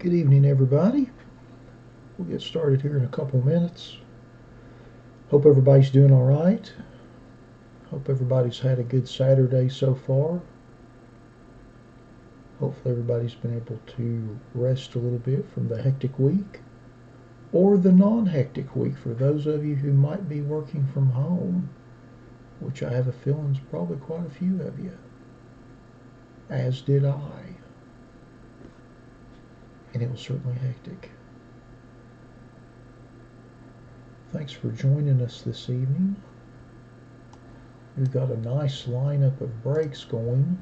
Good evening, everybody. We'll get started here in a couple minutes. Hope everybody's doing all right. Hope everybody's had a good Saturday so far. Hopefully everybody's been able to rest a little bit from the hectic week or the non-hectic week for those of you who might be working from home, which I have a feeling is probably quite a few of you, as did I. And it was certainly hectic. Thanks for joining us this evening. We've got a nice lineup of breaks going.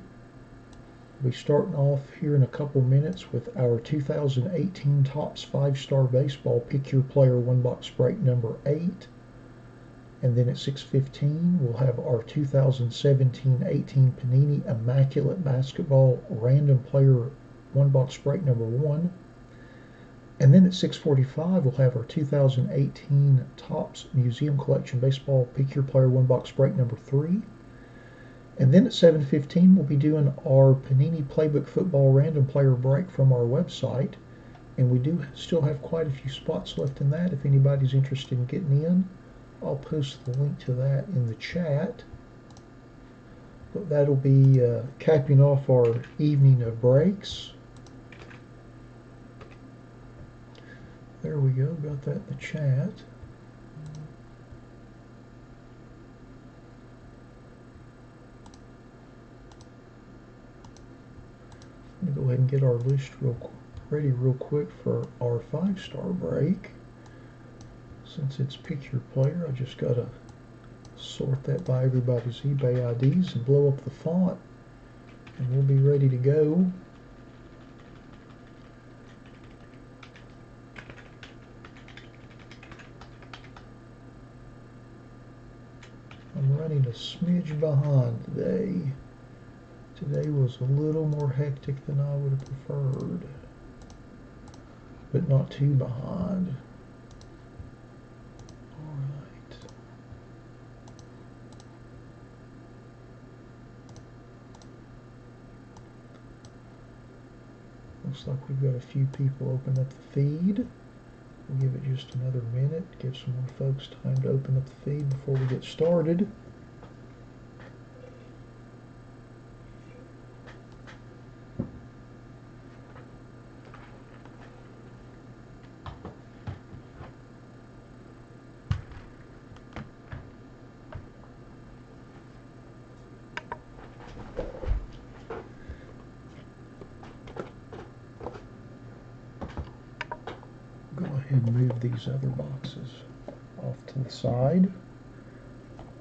We'll be starting off here in a couple minutes with our 2018 Topps 5-Star Baseball Pick Your Player one box break number 8. And then at 6:15 we'll have our 2017-18 Panini Immaculate Basketball Random Player one box break number 1. And then at 6:45 we'll have our 2018 Topps Museum Collection Baseball Pick Your Player one box break number 3. And then at 7:15 we'll be doing our Panini Playbook Football Random Player break from our website. And we do still have quite a few spots left in that. If anybody's interested in getting in, I'll post the link to that in the chat. But that'll be capping off our evening of breaks. There we go, got that in the chat. I'm going to go ahead and get our list ready real quick for our 5-star break. Since it's Pick Your Player, I just got to sort that by everybody's eBay IDs and blow up the font, and we'll be ready to go. I'm running a smidge behind today. Today was a little more hectic than I would have preferred, but not too behind. All right. Looks like we've got a few people open up the feed. We'll give it just another minute, give some more folks time to open up the feed before we get started. Go ahead and move these other boxes off to the side.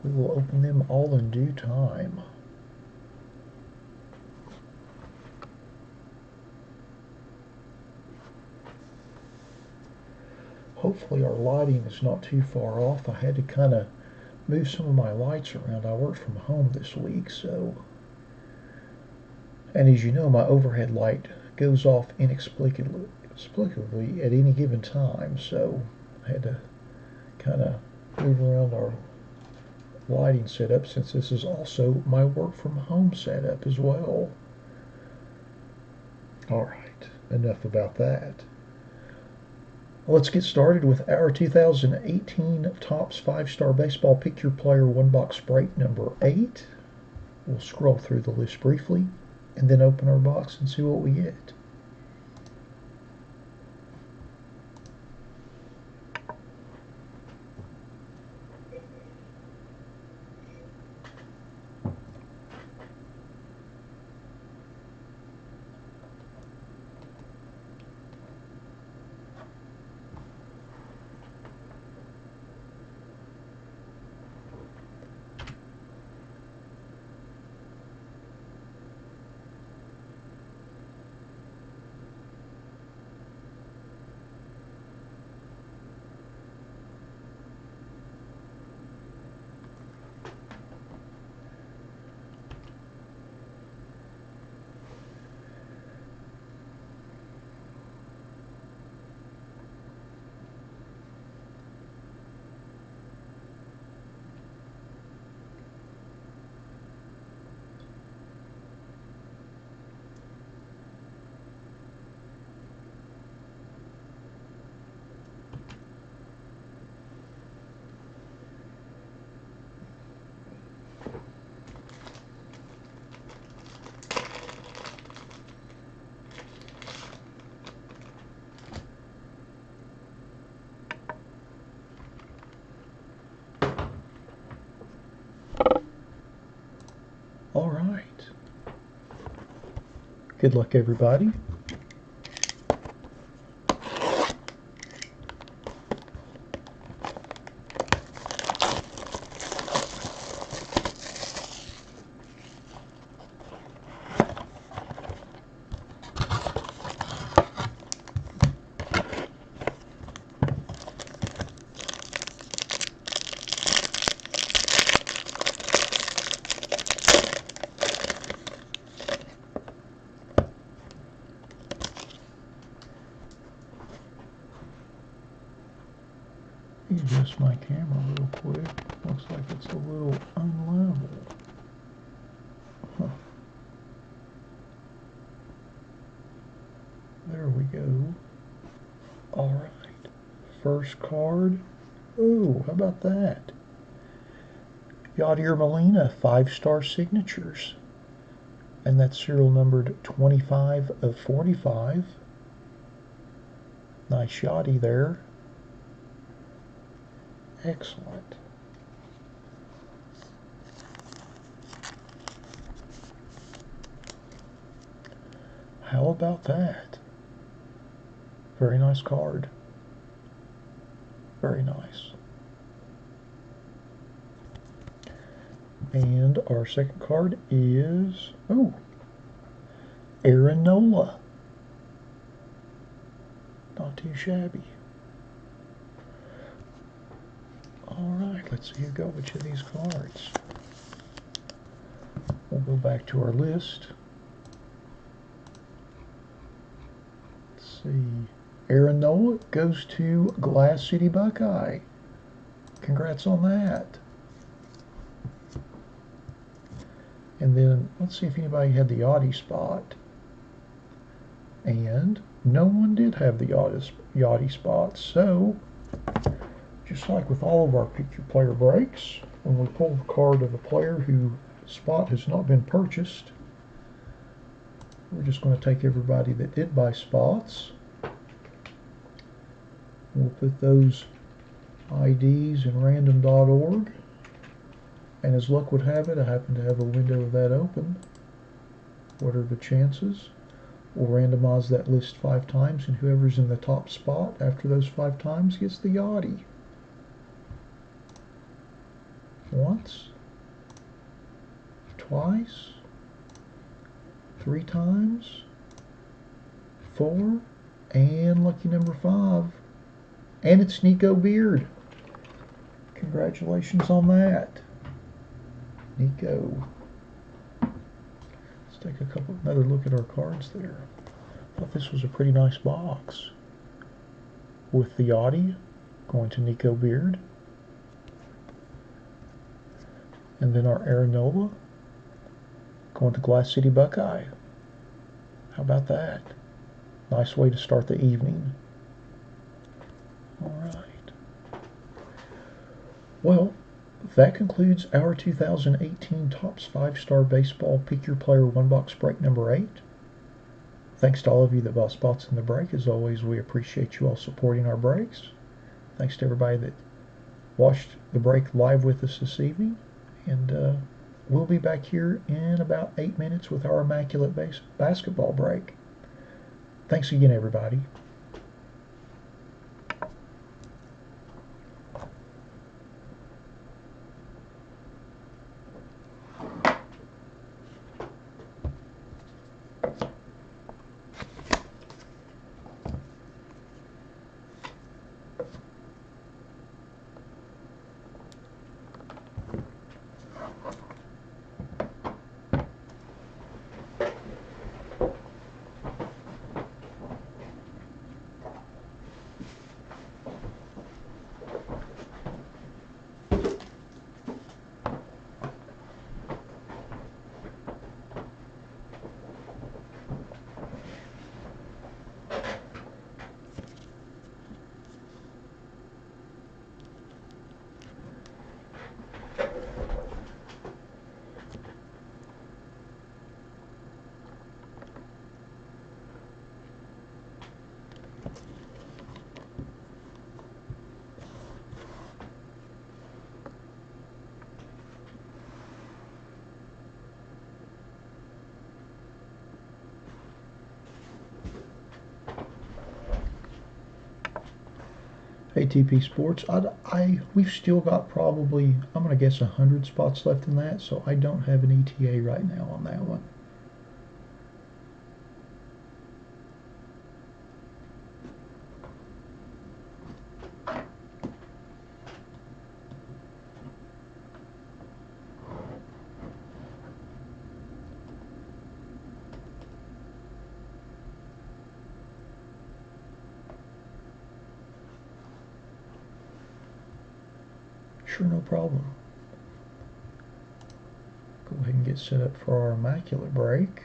We will open them all in due time. Hopefully our lighting is not too far off. I had to kind of move some of my lights around. I worked from home this week, so, and as you know, my overhead light goes off inexplicably at any given time, so I had to kind of move around our lighting setup since this is also my work from home setup as well. All right, enough about that. Let's get started with our 2018 Topps 5-Star Baseball Pick Your Player one box break number 8. We'll scroll through the list briefly and then open our box and see what we get. Good luck, everybody. Adjust my camera real quick. Looks like it's a little unlevel. Huh. There we go. Alright. First card. Ooh, how about that? Yadier Molina, 5-star signatures. And that's serial numbered 25 of 45. Nice Yachty there. Excellent. How about that? Very nice card. Very nice. And our second card is, oh, Aaron Nola. Not too shabby. Alright, let's see who got which of these cards. We'll go back to our list. Let's see. Aaron Nola goes to Glass City Buckeye. Congrats on that. And then let's see if anybody had the Yachty spot. And no one did have the Yachty spot. So, just like with all of our picture player breaks, when we pull the card of a player whose spot has not been purchased, we're just going to take everybody that did buy spots. We'll put those IDs in random.org. And as luck would have it, I happen to have a window of that open. What are the chances? We'll randomize that list 5 times, and whoever's in the top spot after those 5 times gets the Yachty. Once, twice, 3 times, 4, and lucky number 5. And it's Nico Beard. Congratulations on that, Nico. Let's take another look at our cards there. I thought this was a pretty nice box. With the Yachty going to Nico Beard. And then our Aaron Nola going to Glass City Buckeye. How about that? Nice way to start the evening. Alright. Well, that concludes our 2018 Topps 5-Star Baseball Pick Your Player 1-box break number 8. Thanks to all of you that bought spots in the break. As always, we appreciate you all supporting our breaks. Thanks to everybody that watched the break live with us this evening. And we'll be back here in about 8 minutes with our Immaculate Basketball break. Thanks again, everybody. ATP Sports, we've still got probably, I'm going to guess 100 spots left in that, so I don't have an ETA right now on that one. Sure, no problem. Go ahead and get set up for our immaculate break.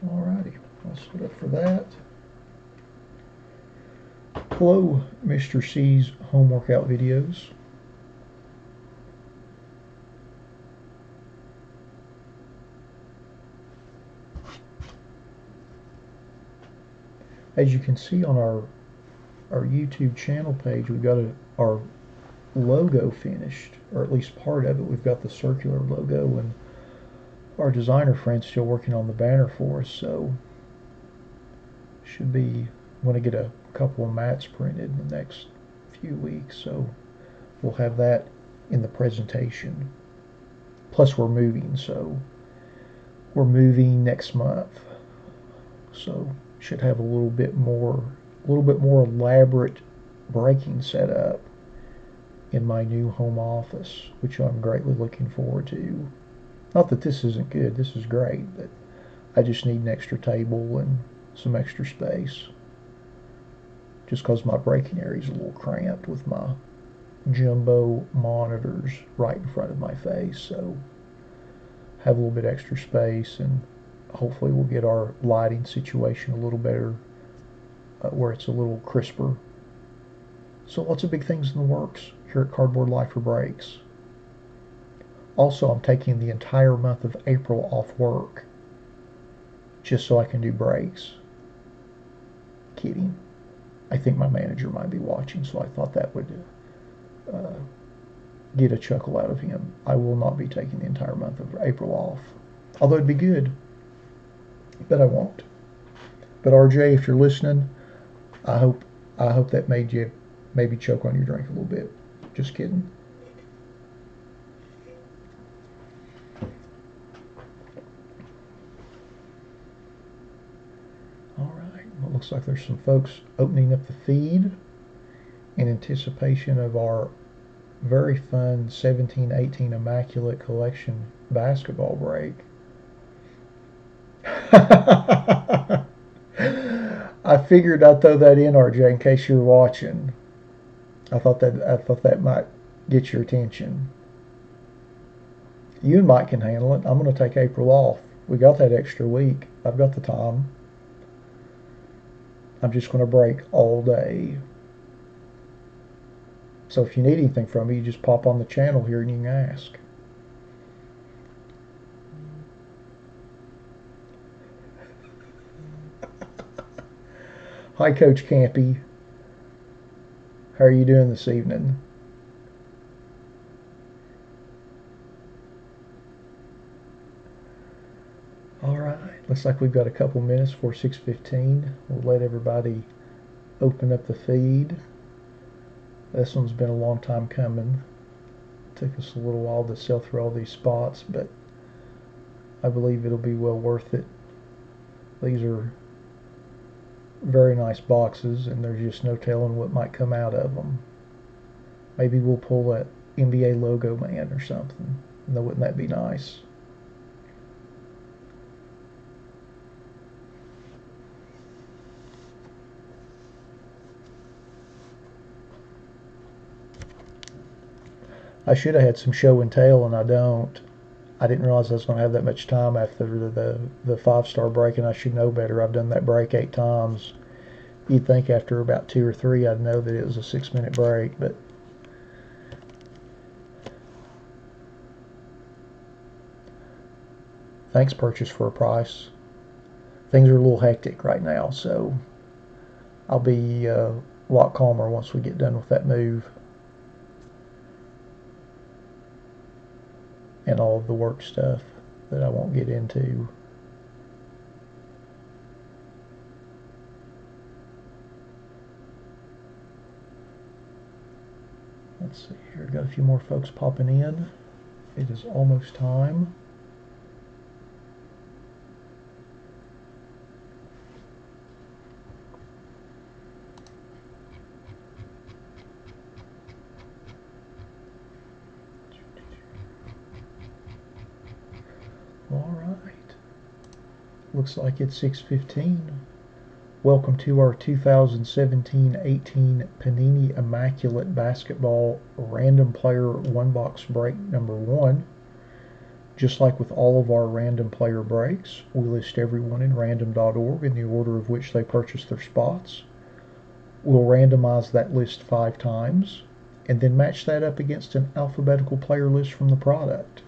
Alrighty, I'll set up for that. Hello, Mr. C's home workout videos. As you can see on our YouTube channel page, we've got our logo finished, or at least part of it. We've got the circular logo, and our designer friend's still working on the banner for us, so should be, want to get a couple of mats printed in the next few weeks, so we'll have that in the presentation. Plus we're moving, so we're moving next month, so should have a little bit more elaborate breaking setup in my new home office, which I'm greatly looking forward to. Not that this isn't good, this is great, but I just need an extra table and some extra space. Just because my breaking area is a little cramped with my jumbo monitors right in front of my face, so have a little bit extra space, and hopefully we'll get our lighting situation a little better, where it's a little crisper. So lots of big things in the works here at Cardboardlifer Breaks. Also, I'm taking the entire month of April off work just so I can do breaks. Kidding. I think my manager might be watching, so I thought that would get a chuckle out of him. I will not be taking the entire month of April off. Although it'd be good, but I won't. But RJ, if you're listening, I hope that made you maybe choke on your drink a little bit. Just kidding. Looks like there's some folks opening up the feed in anticipation of our very fun 17-18 Immaculate Collection basketball break. I figured I'd throw that in, RJ, in case you were watching. I thought that might get your attention. You and Mike can handle it. I'm going to take April off. We got that extra week. I've got the time. I'm just going to break all day. So if you need anything from me, you just pop on the channel here and you can ask. Hi, Coach Campy. How are you doing this evening? All right. Looks like we've got a couple minutes before 6:15. We'll let everybody open up the feed. This one's been a long time coming. It took us a little while to sell through all these spots, but I believe it'll be well worth it. These are very nice boxes, and there's just no telling what might come out of them. Maybe we'll pull NBA logo man or something. No, wouldn't that be nice? I should have had some show and tell, and I don't. I didn't realize I was going to have that much time after the 5-star break, and I should know better. I've done that break 8 times. You'd think after about 2 or 3 I'd know that it was a 6-minute break, but thanks, Purchase for a Price. Things are a little hectic right now, so I'll be a lot calmer once we get done with that move and all of the work stuff that I won't get into. Let's see here, got a few more folks popping in. It is almost time. All right. Looks like it's 6:15. Welcome to our 2017-18 Panini Immaculate Basketball Random Player One Box Break number 1. Just like with all of our random player breaks, we list everyone in random.org in the order of which they purchased their spots. We'll randomize that list 5 times and then match that up against an alphabetical player list from the product.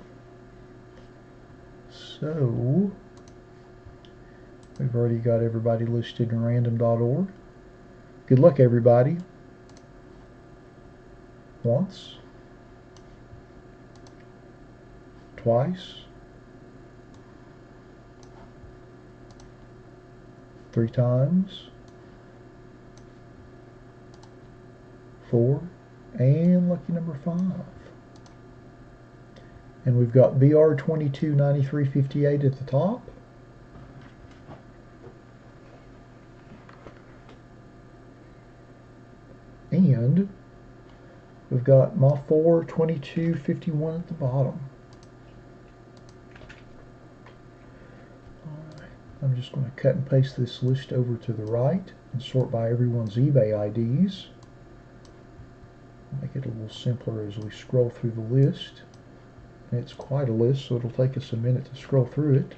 So we've already got everybody listed in random.org. Good luck, everybody. Once, twice, 3 times, 4, and lucky number 5. And we've got BR229358 at the top. And we've got Ma4 2251 at the bottom. Alright, I'm just going to cut and paste this list over to the right and sort by everyone's eBay IDs. Make it a little simpler as we scroll through the list. And it's quite a list, so it'll take us a minute to scroll through it.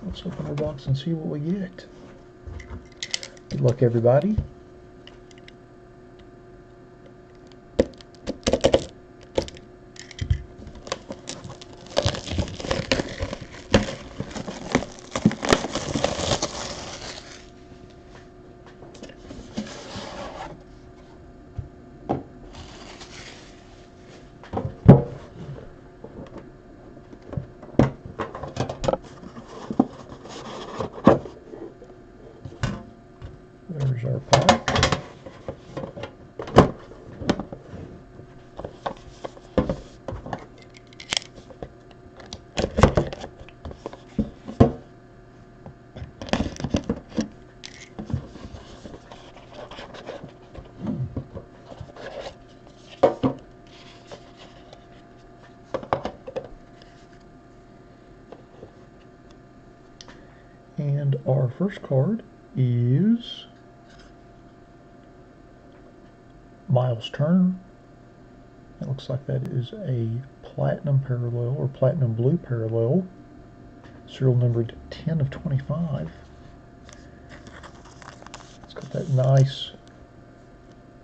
Let's open our box and see what we get. Good luck, everybody. There's our pack. And our first card is Miles Turner. It looks like that is a platinum parallel or platinum blue parallel. Serial numbered 10 of 25. It's got that nice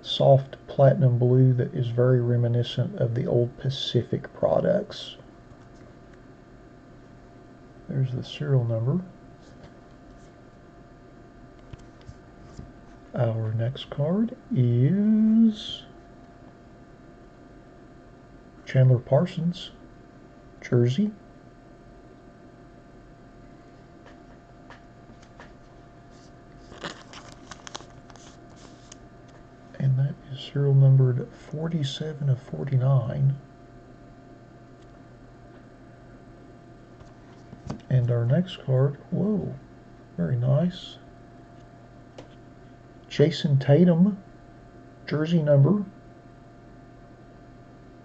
soft platinum blue that is very reminiscent of the old Pacific products. There's the serial number. Our next card is Chandler Parsons, jersey. And that is serial numbered 47 of 49. And our next card, whoa, very nice. Jason Tatum, jersey number.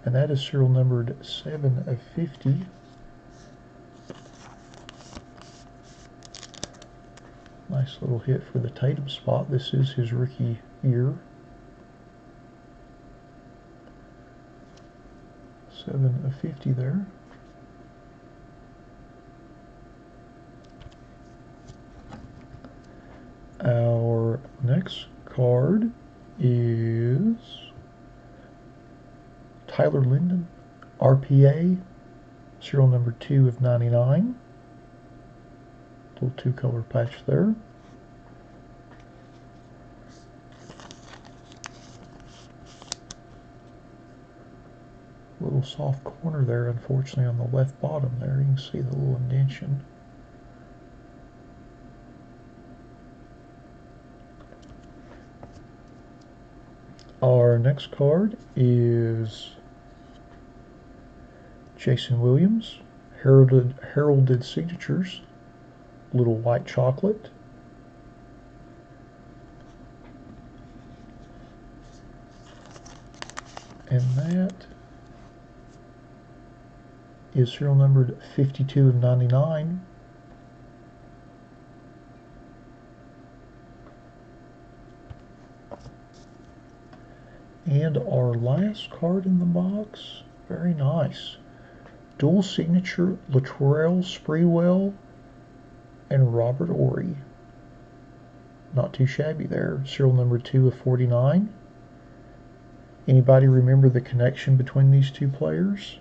And that is serial numbered 7 of 50. Nice little hit for the Tatum spot. This is his rookie year. 7 of 50 there. Our next card is Tyler Linden, RPA, serial number 2 of 99. Little 2-color patch there. Little soft corner there, unfortunately, on the left bottom there. You can see the little indentation. Our next card is Jason Williams, heralded signatures, little white chocolate. And that is serial numbered 52 of 99. And our last card in the box, very nice. Dual signature Latrell Sprewell and Robert Horry. Not too shabby there. Serial number 2 of 49. Anybody remember the connection between these two players?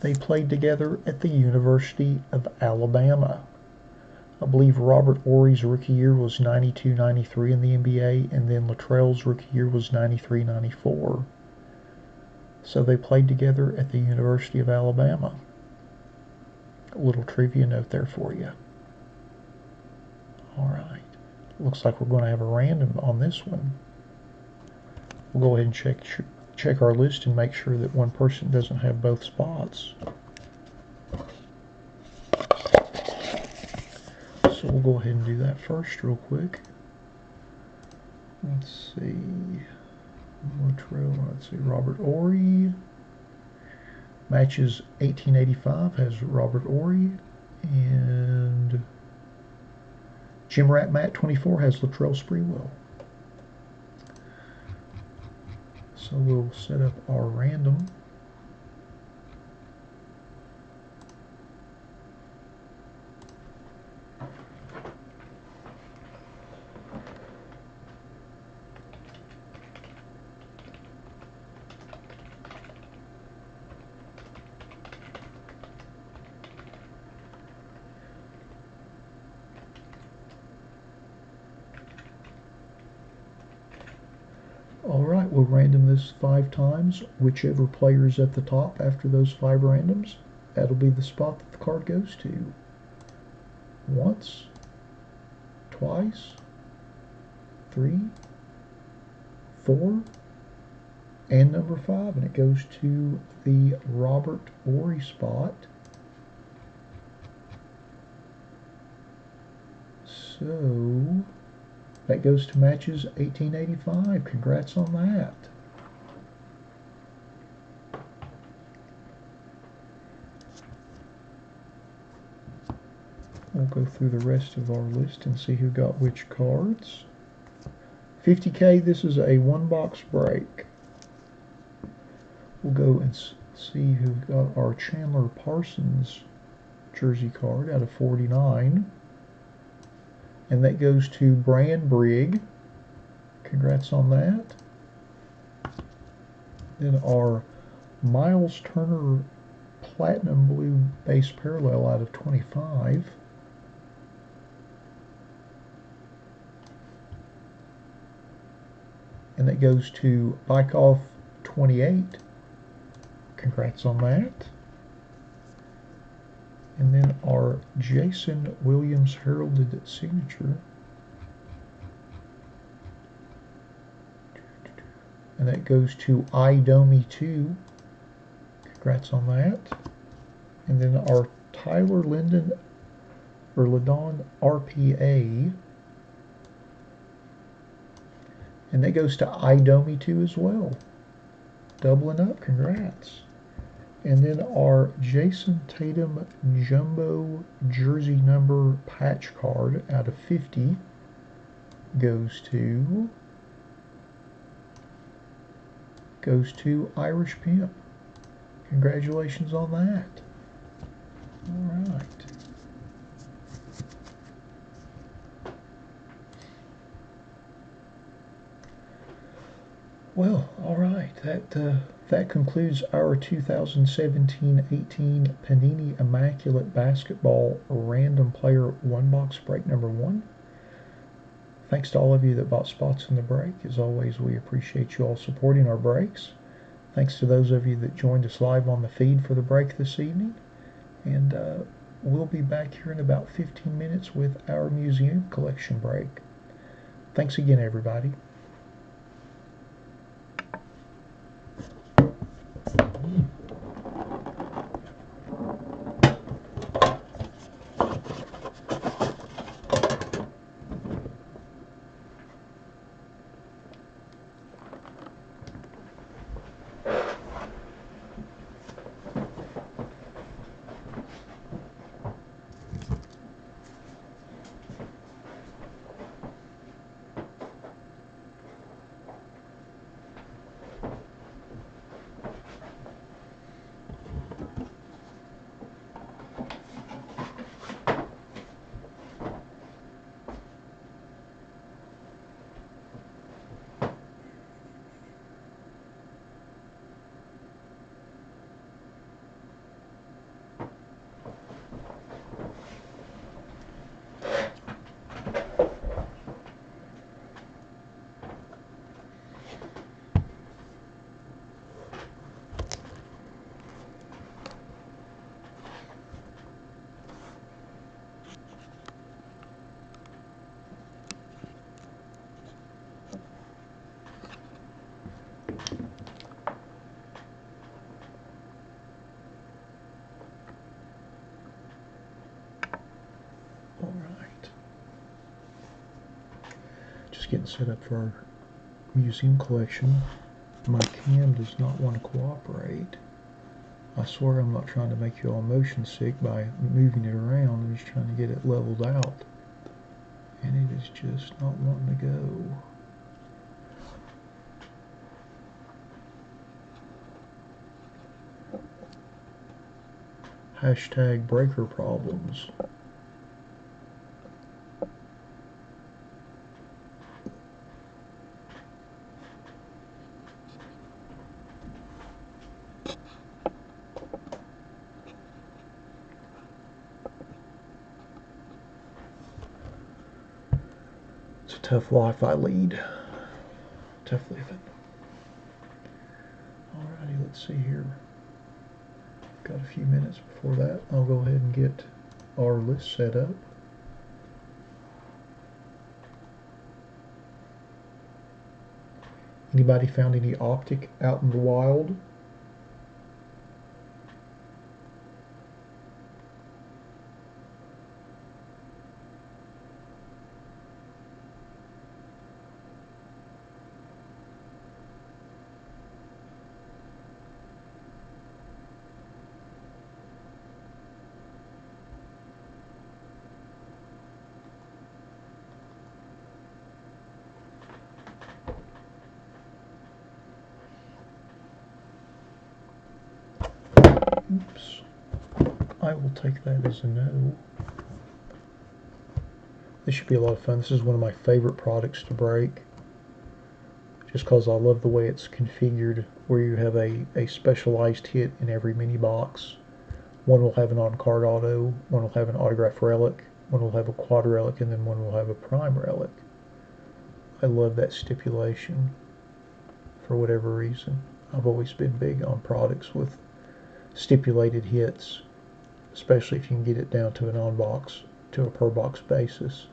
They played together at the University of Alabama. I believe Robert Horry's rookie year was 92-93 in the NBA, and then Latrell's rookie year was 93-94. So they played together at the University of Alabama. A little trivia note there for you. All right. Looks like we're going to have a random on this one. We'll go ahead and check our list and make sure that one person doesn't have both spots. So we'll go ahead and do that first real quick. Let's see. Let's see, Robert Horry. Matches 1885 has Robert Horry. And Jim Rat Matt 24 has Latrell Sprewell. So we'll set up our random. Alright, we'll random this 5 times. Whichever player is at the top after those 5 randoms, that'll be the spot that the card goes to. Once, twice, 3, 4, and number 5, and it goes to the Robert Ory spot. So that goes to matches 1885. Congrats on that. We'll go through the rest of our list and see who got which cards. 50K, this is a 1-box break. We'll go and see who got our Chandler Parsons jersey card out of 49. And that goes to Brian Brigg. Congrats on that. Then our Miles Turner Platinum Blue Base Parallel out of 25. And that goes to Bikeoff 28. Congrats on that. And then our Jason Williams heralded signature. And that goes to iDomi 2. Congrats on that. And then our Tyler Ledon RPA. And that goes to iDomi 2 as well. Doubling up, congrats. And then our Jason Tatum Jumbo jersey number patch card out of 50 goes to Irish Pimp. Congratulations on that. All right. Well, all right. That concludes our 2017-18 Panini Immaculate Basketball Random Player 1-box break number 1. Thanks to all of you that bought spots in the break. As always, we appreciate you all supporting our breaks. Thanks to those of you that joined us live on the feed for the break this evening. And we'll be back here in about 15 minutes with our museum collection break. Thanks again, everybody. Getting set up for our museum collection. My cam does not want to cooperate. I swear I'm not trying to make you all motion sick by moving it around. I'm just trying to get it leveled out. And it is just not wanting to go. Hashtag breaker problems. Tough life I lead. Tough living. let's see here. Got a few minutes before that. I'll go ahead and get our list set up. Anybody found any optic out in the wild? Oops. I will take that as a no. This should be a lot of fun. This is one of my favorite products to break, just because I love the way it's configured, where you have a specialized hit in every mini box. One will have an on-card auto, one will have an autograph relic, one will have a quad relic, and then one will have a prime relic. I love that stipulation for whatever reason. I've always been big on products with stipulated hits, especially if you can get it down to an on-box, to a per-box basis.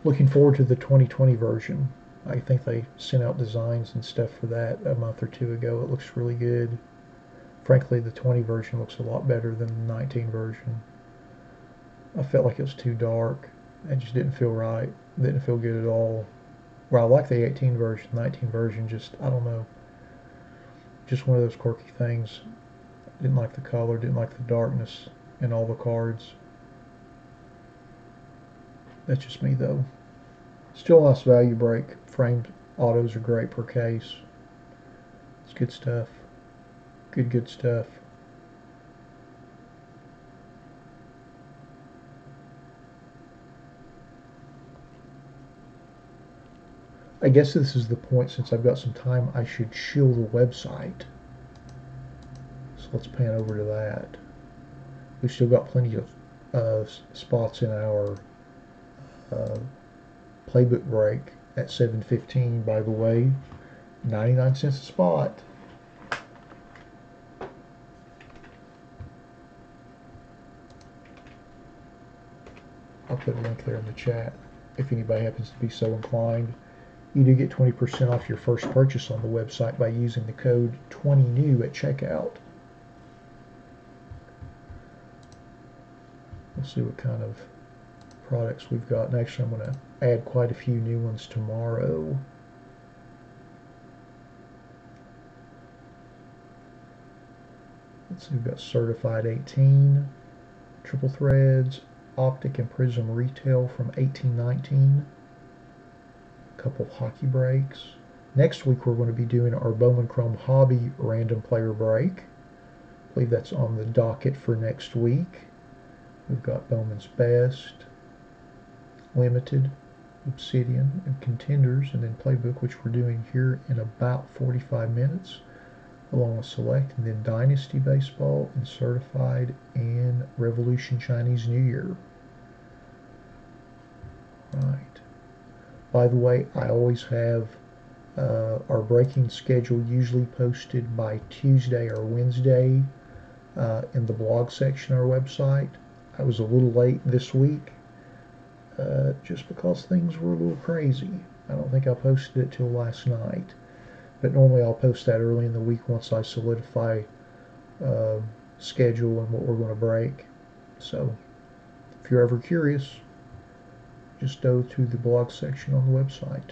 Looking forward to the 2020 version. I think they sent out designs and stuff for that a month or two ago. It looks really good. Frankly, the 20 version looks a lot better than the 19 version. I felt like it was too dark. It just didn't feel right. It didn't feel good at all. Where I like the 18 version, 19 version, just, I don't know. Just one of those quirky things. Didn't like the color, didn't like the darkness in all the cards. That's just me though. Still a nice value break. Framed autos are great per case. It's good stuff. Good stuff. I guess this is the point, since I've got some time, I should shill the website. So let's pan over to that. We've still got plenty of spots in our playbook break at 7:15, by the way. 99 cents a spot. I'll put a link there in the chat if anybody happens to be so inclined. You do get 20% off your first purchase on the website by using the code 20new at checkout. Let's see what kind of products we've got. And actually, I'm going to add quite a few new ones tomorrow. Let's see, we've got Certified 18, Triple Threads, Optic and Prism Retail from 1819, a couple of hockey breaks. Next week we're going to be doing our Bowman Chrome Hobby random player break. I believe that's on the docket for next week. We've got Bowman's Best, Limited, Obsidian, and Contenders, and then Playbook, which we're doing here in about 45 minutes, along with Select, and then Dynasty Baseball, and Certified, and Revolution Chinese New Year. Right. By the way, I always have our breaking schedule usually posted by Tuesday or Wednesday in the blog section of our website. I was a little late this week just because things were a little crazy. I don't think I posted it till last night, but normally I'll post that early in the week once I solidify schedule and what we're going to break. So if you're ever curious, just go to the blog section on the website,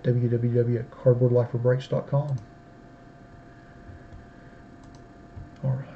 www.cardboardliferbreaks.com. All right.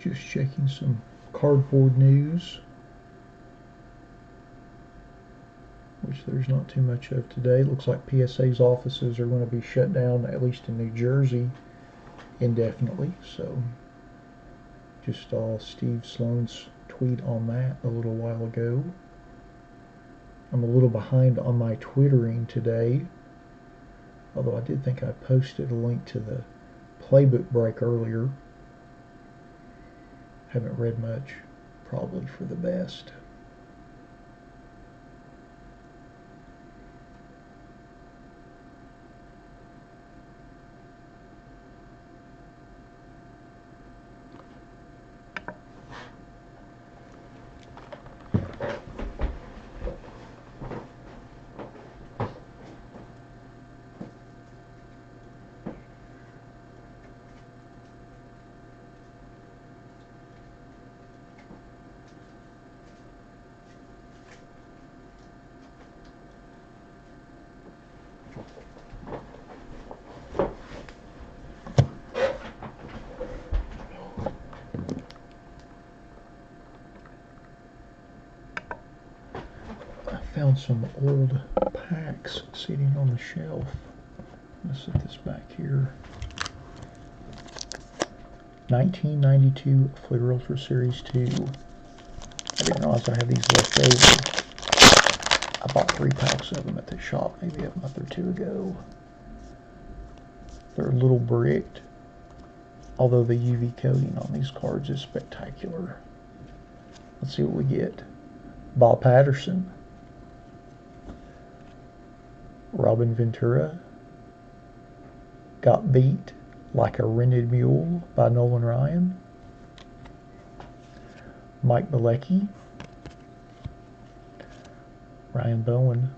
Just checking some cardboard news, which there's not too much of today. Looks like PSA's offices are going to be shut down, at least in New Jersey, indefinitely. So just saw Steve Sloan's tweet on that a little while ago. I'm a little behind on my Twittering today, although I did think I posted a link to the playbook break earlier. Haven't read much, probably for the best. Found some old packs sitting on the shelf. I'm going to set this back here. 1992 Fleer Ultra Series 2. I didn't realize I had these left over. I bought 3 packs of them at the shop maybe a month or 2 ago. They're a little bricked, although the UV coating on these cards is spectacular. Let's see what we get. Bob Patterson. Robin Ventura. Got Beat Like a Rented Mule by Nolan Ryan. Mike Bilecki. Ryan Bowen.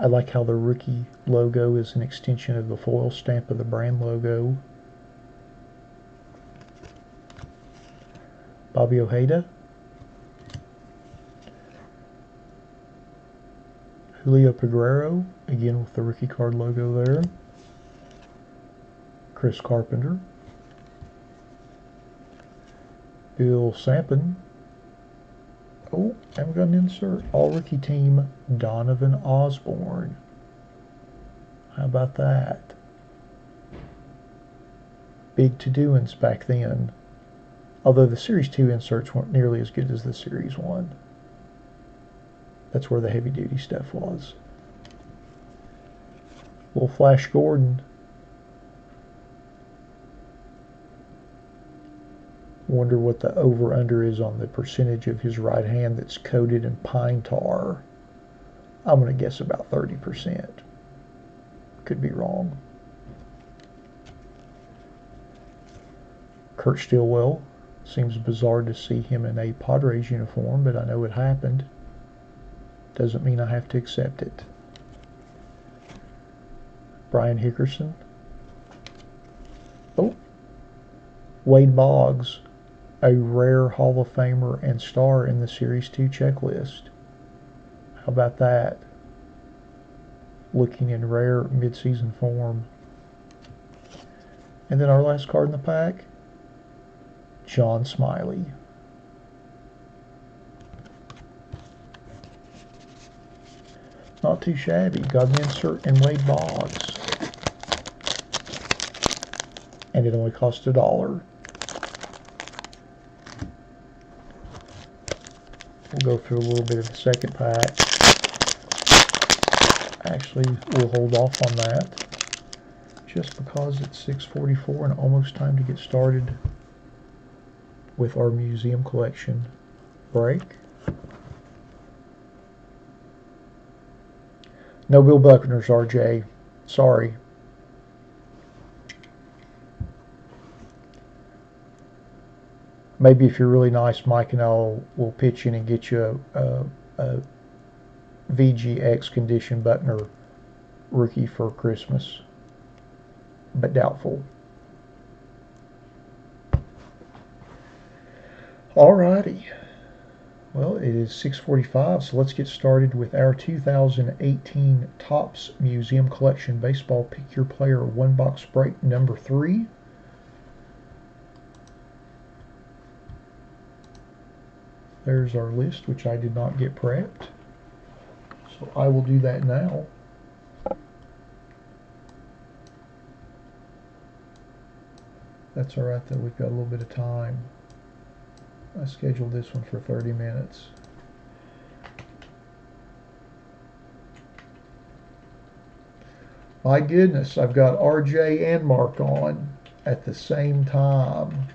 I like how the rookie logo is an extension of the foil stamp of the brand logo. Bobby Ojeda. Julio Peguero, again with the rookie card logo there. Chris Carpenter. Bill Sampson. Oh, haven't got an insert. All rookie team, Donovan Osborne. How about that? Big to-doings back then. Although the Series 2 inserts weren't nearly as good as the Series 1. That's where the heavy-duty stuff was. Little Flash Gordon. Wonder what the over-under is on the percentage of his right hand that's coated in pine tar. I'm going to guess about 30%. Could be wrong. Kurt Stillwell. Seems bizarre to see him in a Padres uniform, but I know it happened. Doesn't mean I have to accept it. Brian Hickerson. Oh. Wade Boggs, a rare Hall of Famer and star in the Series 2 checklist. How about that? Looking in rare midseason form. And then our last card in the pack, John Smiley. Not too shabby. Got an insert in Wade Boggs. And it only cost $1. We'll go through a little bit of the second pack. Actually, we'll hold off on that just because it's 6:44 and almost time to get started with our museum collection break. No Bill Buckners, RJ. Sorry. Maybe if you're really nice, Mike and I will pitch in and get you a VGX condition Buckner rookie for Christmas. But doubtful. Alrighty. Well, it is 6:45, so let's get started with our 2018 Topps Museum Collection Baseball Pick Your Player one box break number 3. There's our list, which I did not get prepped. So I will do that now. That's all right though, we've got a little bit of time. I scheduled this one for 30 minutes. My goodness, I've got RJ and Mark on at the same time.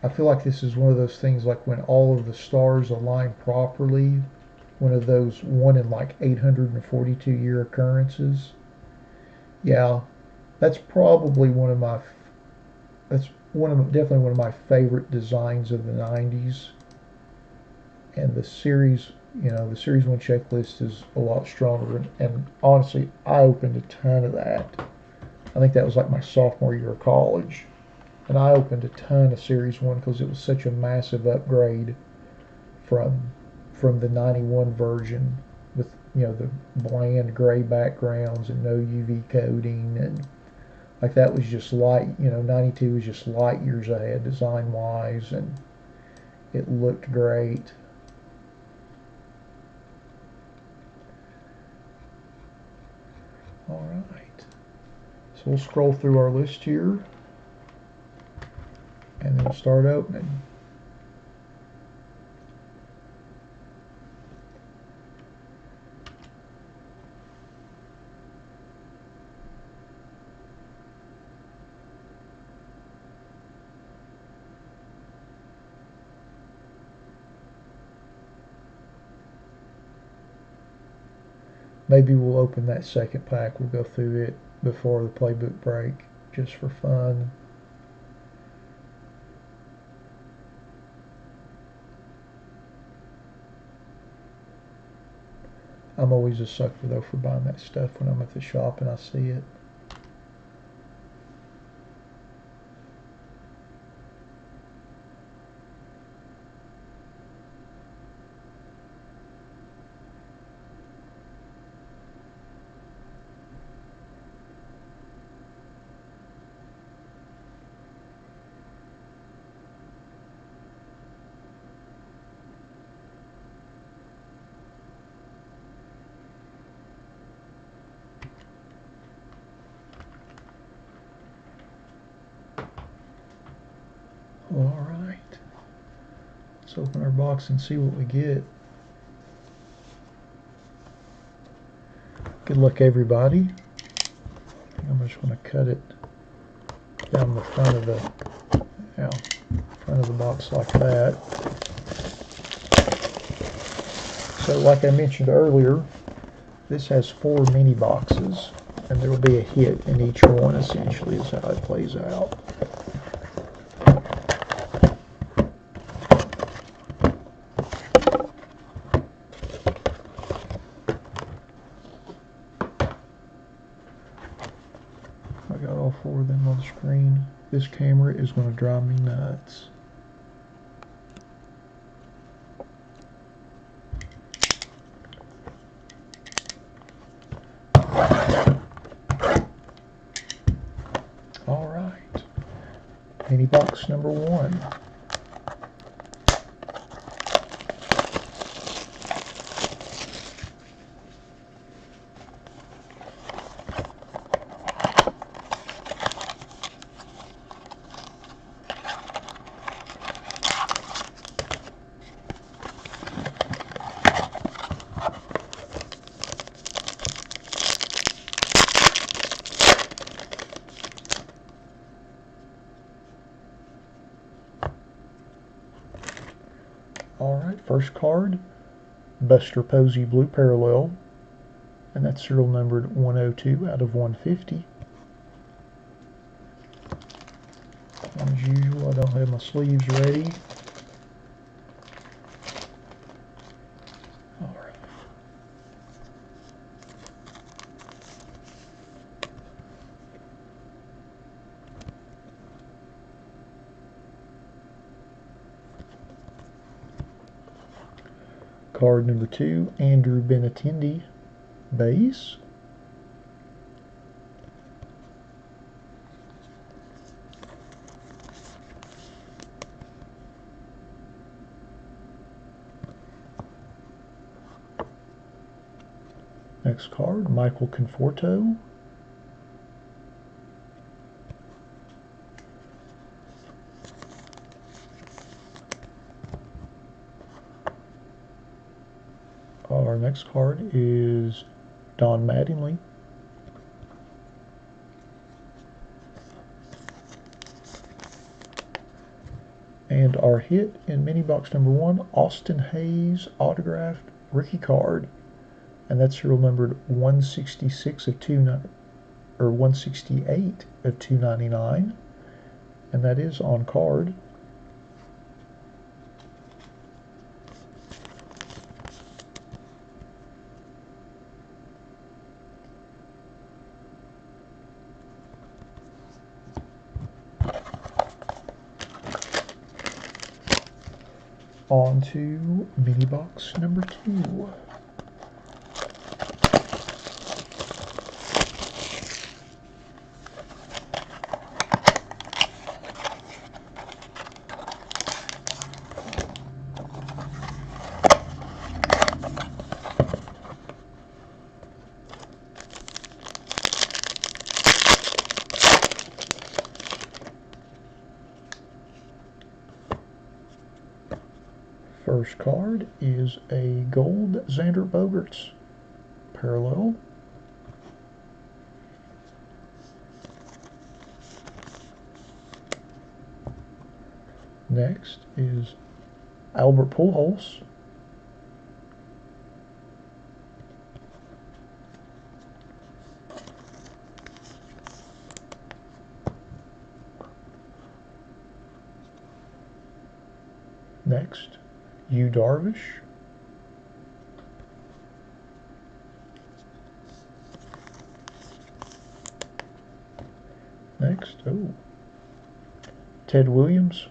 I feel like this is one of those things like when all of the stars align properly, one of those 1 in like 842 year occurrences. Yeah, that's probably definitely one of my favorite designs of the 90s. And the series, the series 1 checklist is a lot stronger, and honestly I opened a ton of that. I think that was like my sophomore year of college, and I opened a ton of series 1 because it was such a massive upgrade from the 91 version with the bland gray backgrounds and no UV coating, and like that was just light. 92 was just light years ahead design wise, and it looked great. All right, so we'll scroll through our list here and then we'll start opening. Maybe we'll open that second pack. We'll go through it before the playbook break, just for fun. I'm always a sucker though for buying that stuff when I'm at the shop and I see it. All right, let's open our box and see what we get. Good luck, everybody. I'm just going to cut it down the front of the box like that. So, like I mentioned earlier, this has 4 mini boxes, and there will be a hit in each one. Essentially, is how it plays out. I got all 4 of them on the screen. This camera is going to drive me nuts. All right, mini box number 1. Alright, first card, Buster Posey Blue Parallel, and that's serial numbered 102 out of 150. As usual, I don't have my sleeves ready. Alright. Card number 2, Andrew Benintendi, base. Next card, Michael Conforto. Our next card is Don Mattingly. And our hit in mini box number 1, Austin Hayes autographed rookie card. And that's serial numbered 166 of 168 of 299. And that is on card. On to mini box number 2. First card is a gold Xander Bogaerts parallel. Next is Albert Pujols. Next, Yu Darvish. Next, Ted Williams.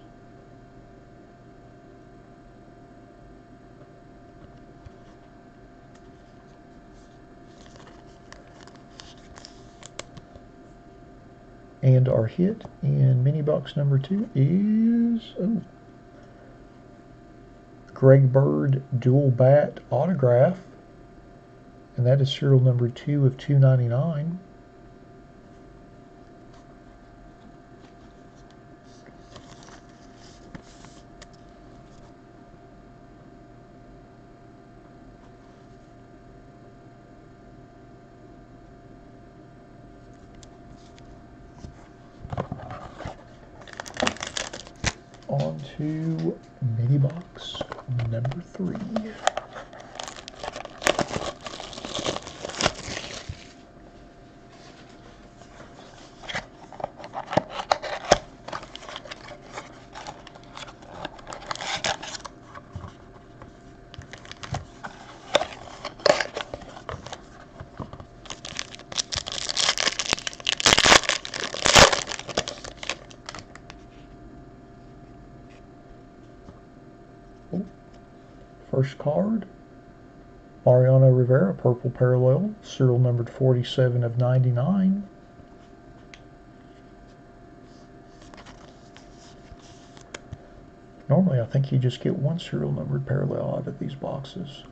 And our hit in mini box number 2 is Greg Bird dual bat autograph, and that is serial number 2 of 299. On to mini box number 3. First card, Mariano Rivera, purple parallel, serial numbered 47 of 99. Normally, I think you just get one serial numbered parallel out of these boxes.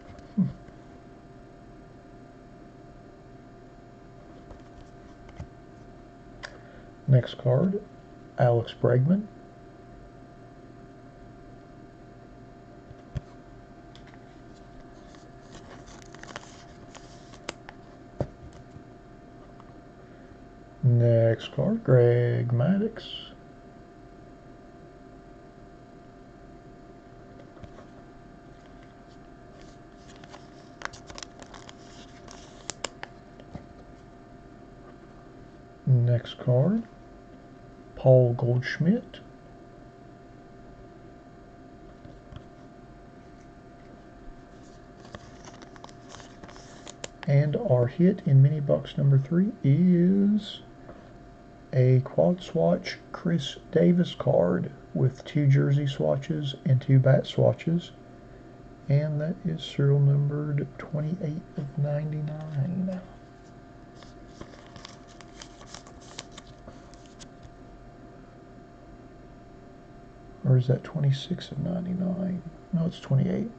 Next card, Alex Bregman. Next card, Greg Maddux. Next card, Paul Goldschmidt. And our hit in mini box number 3 is a quad swatch Chris Davis card with 2 jersey swatches and 2 bat swatches, and that is serial numbered 28 of 99. Or is that 26 of 99? No, it's 28.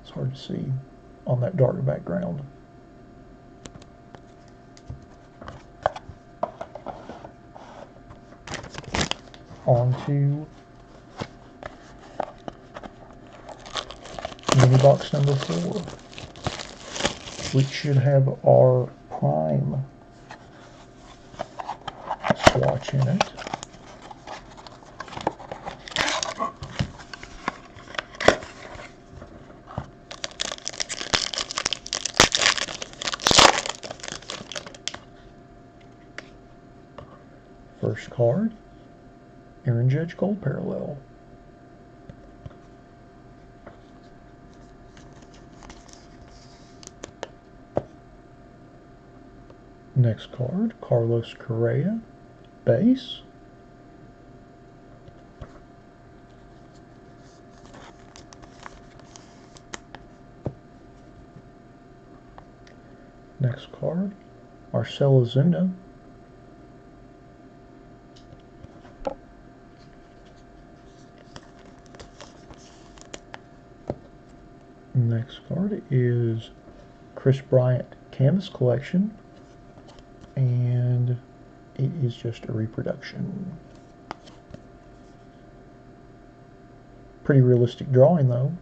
It's hard to see on that dark background. onto mini box number 4, which should have our prime swatch in it. First card, Aaron Judge Gold Parallel. Next card, Carlos Correa, base. Next card, Marcell Ozuna. Next card is Chris Bryant Canvas Collection, and it is just a reproduction. Pretty realistic drawing though.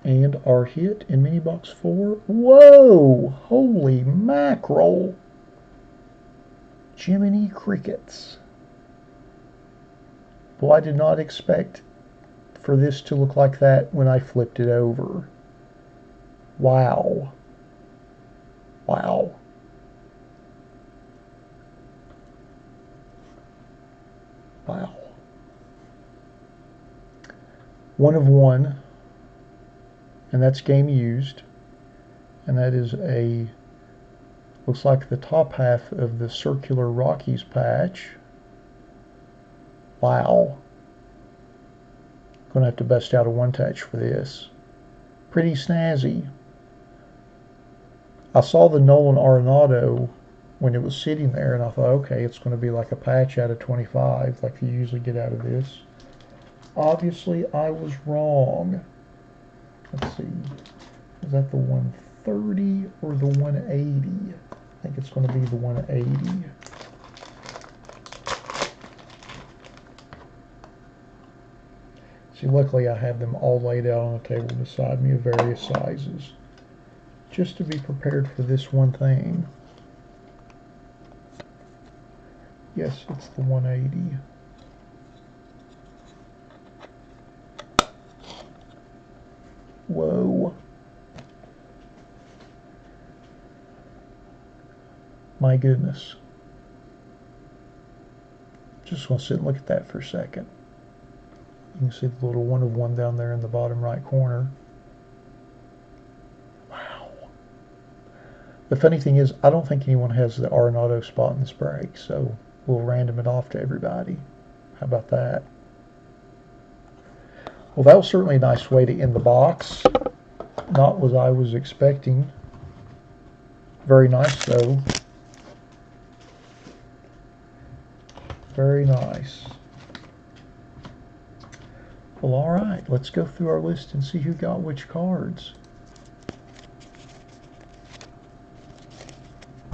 And our hit in mini box 4. Whoa! Holy mackerel! Jiminy Crickets. Well, I did not expect for this to look like that when I flipped it over. Wow. Wow. Wow. 1 of 1. And that's game used. And that is a, looks like the top half of the Circular Rockies patch. Wow. Gonna have to bust out a 1-touch for this. Pretty snazzy. I saw the Nolan Arenado when it was sitting there, and I thought, okay, it's going to be like a patch out of 25, like you usually get out of this. Obviously, I was wrong. Let's see. Is that the 130 or the 180? I think it's going to be the 180. See, luckily I have them all laid out on the table beside me of various sizes, just to be prepared for this one thing. Yes, it's the 180. Whoa. My goodness. Just want to sit and look at that for a second. You can see the little 1 of 1 down there in the bottom right corner. Wow. The funny thing is, I don't think anyone has the Arenado spot in this break, so we'll random it off to everybody. How about that? Well, that was certainly a nice way to end the box. Not what I was expecting. Very nice, though. Very nice. Well, all right. Let's go through our list and see who got which cards.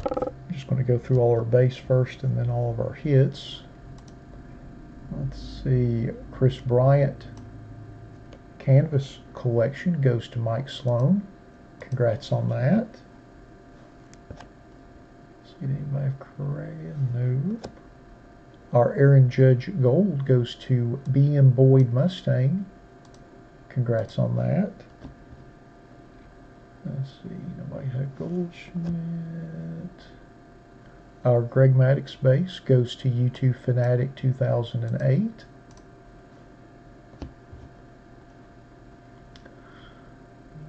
I'm just going to go through all our base first and then all of our hits. Let's see. Chris Bryant Canvas Collection goes to Mike Sloan. Congrats on that. See, did anybody have Correa? No. Our Aaron Judge Gold goes to B.M. Boyd Mustang. Congrats on that. Let's see, nobody had Goldschmidt. Our Greg Maddux base goes to U2 Fanatic 2008.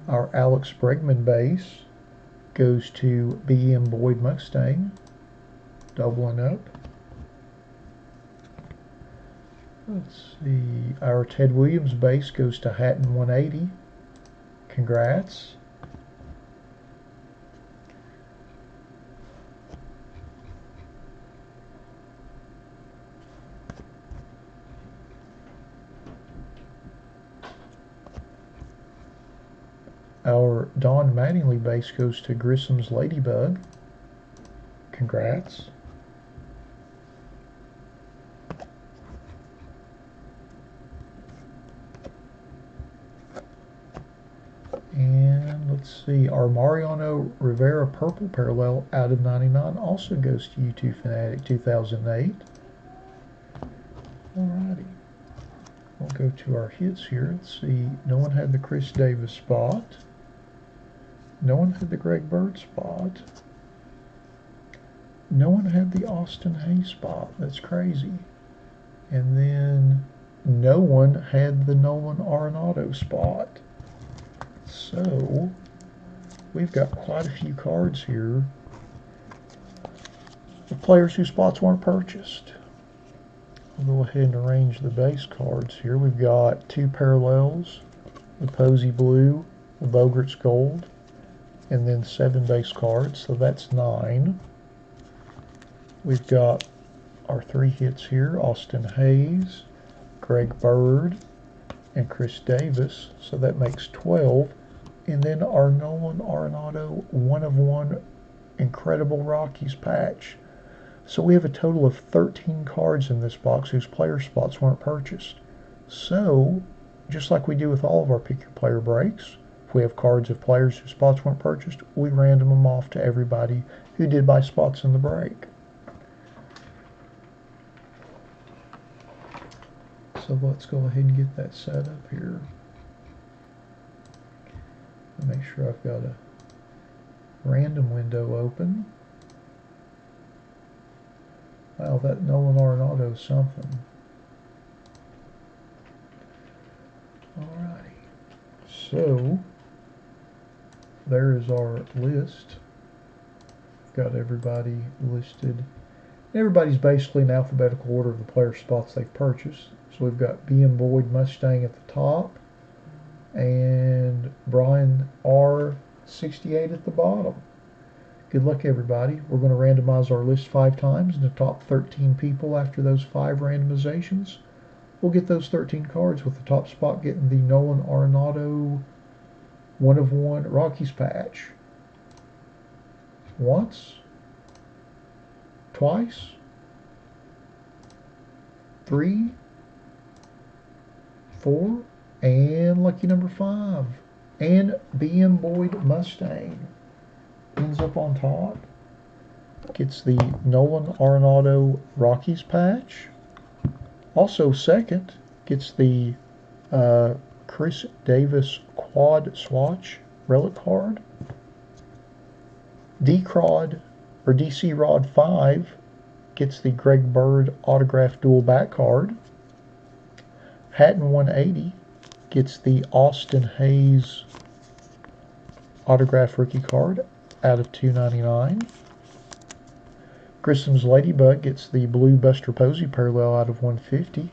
Our Alex Bregman base goes to B.M. Boyd Mustang, doubling up. Let's see, our Ted Williams base goes to Hatton 180. Congrats. Our Don Mattingly base goes to Grissom's Ladybug. Congrats. And let's see, our Mariano Rivera Purple Parallel out of 99 also goes to U2 Fanatic 2008. Alrighty. We'll go to our hits here. Let's see, no one had the Chris Davis spot. No one had the Greg Bird spot. No one had the Austin Hayes spot. That's crazy. And then no one had the Nolan Arenado spot. So we've got quite a few cards here of players whose spots weren't purchased. I'll go ahead and arrange the base cards here. We've got 2 parallels, the Posey Blue, the Bogarts Gold, and then 7 base cards, so that's 9. We've got our 3 hits here, Austin Hayes, Greg Bird, and Chris Davis, so that makes 12. And then our Nolan Arenado 1/1 Incredible Rockies patch. So we have a total of 13 cards in this box whose player spots weren't purchased. So, just like we do with all of our Pick Your Player breaks, if we have cards of players whose spots weren't purchased, we random them off to everybody who did buy spots in the break. So let's go ahead and get that set up here. Make sure I've got a random window open. Wow, that Nolan Arenado is something. Alrighty. So, there is our list. Got everybody listed. Everybody's basically in alphabetical order of the player spots they've purchased. So we've got B.M. Boyd Mustang at the top, and Brian R68 at the bottom. Good luck, everybody. We're going to randomize our list 5 times, and the top 13 people after those 5 randomizations will get those 13 cards, with the top spot getting the Nolan Arenado 1/1 Rockies patch. Once, twice, 3, 4, and lucky number 5. And B.M. Boyd Mustang ends up on top. Gets the Nolan Arenado Rockies patch. Also second gets the Chris Davis Quad Swatch Relic card. DC Rod 5 gets the Greg Bird Autograph Dual Back card. Hatton 180 gets the Austin Hayes Autograph Rookie card out of 299. Grissom's Ladybug gets the Blue Buster Posey Parallel out of 150.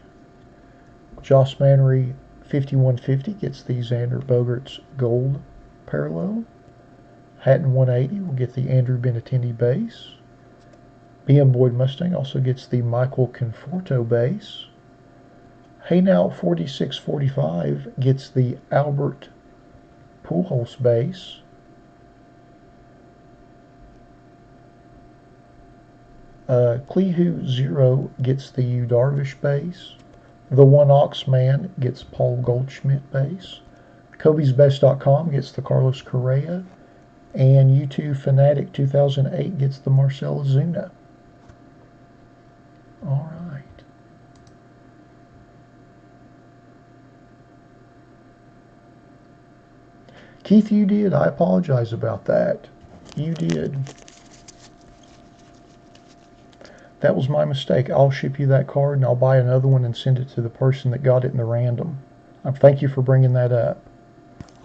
Joss Mannery 5150 gets the Xander Bogarts Gold Parallel. Hatton 180 will get the Andrew Benintendi base. B.M. Boyd Mustang also gets the Michael Conforto base. Hey Now 4645 gets the Albert Pujols base. Clehu 0 gets the Yu Darvish base. The One Ox Man gets Paul Goldschmidt base. Kobe'sBest.com gets the Carlos Correa. And U2 Fanatic 2008 gets the Marcell Ozuna. All right. Keith, you did. I apologize about that. You did. That was my mistake. I'll ship you that card, and I'll buy another one and send it to the person that got it in the random. Thank you for bringing that up.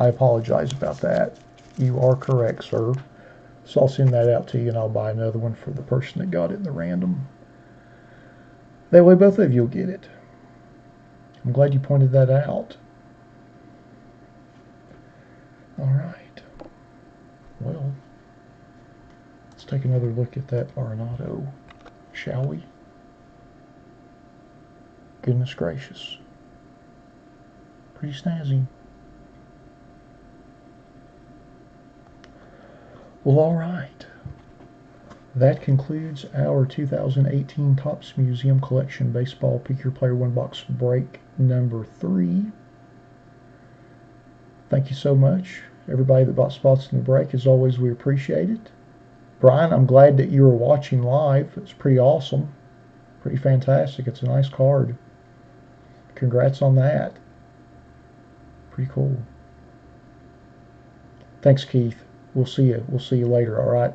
I apologize about that. You are correct, sir. So I'll send that out to you, and I'll buy another one for the person that got it in the random. That way both of you will get it. I'm glad you pointed that out. All right. Well, let's take another look at that Arenado, shall we? Goodness gracious. Pretty snazzy. Well, all right. That concludes our 2018 Topps Museum Collection Baseball Pick Your Player One Box Break number 3. Thank you so much, everybody that bought spots in the break. As always, we appreciate it. Brian, I'm glad that you were watching live. It's pretty awesome. Pretty fantastic. It's a nice card. Congrats on that. Pretty cool. Thanks, Keith. We'll see you. We'll see you later, all right?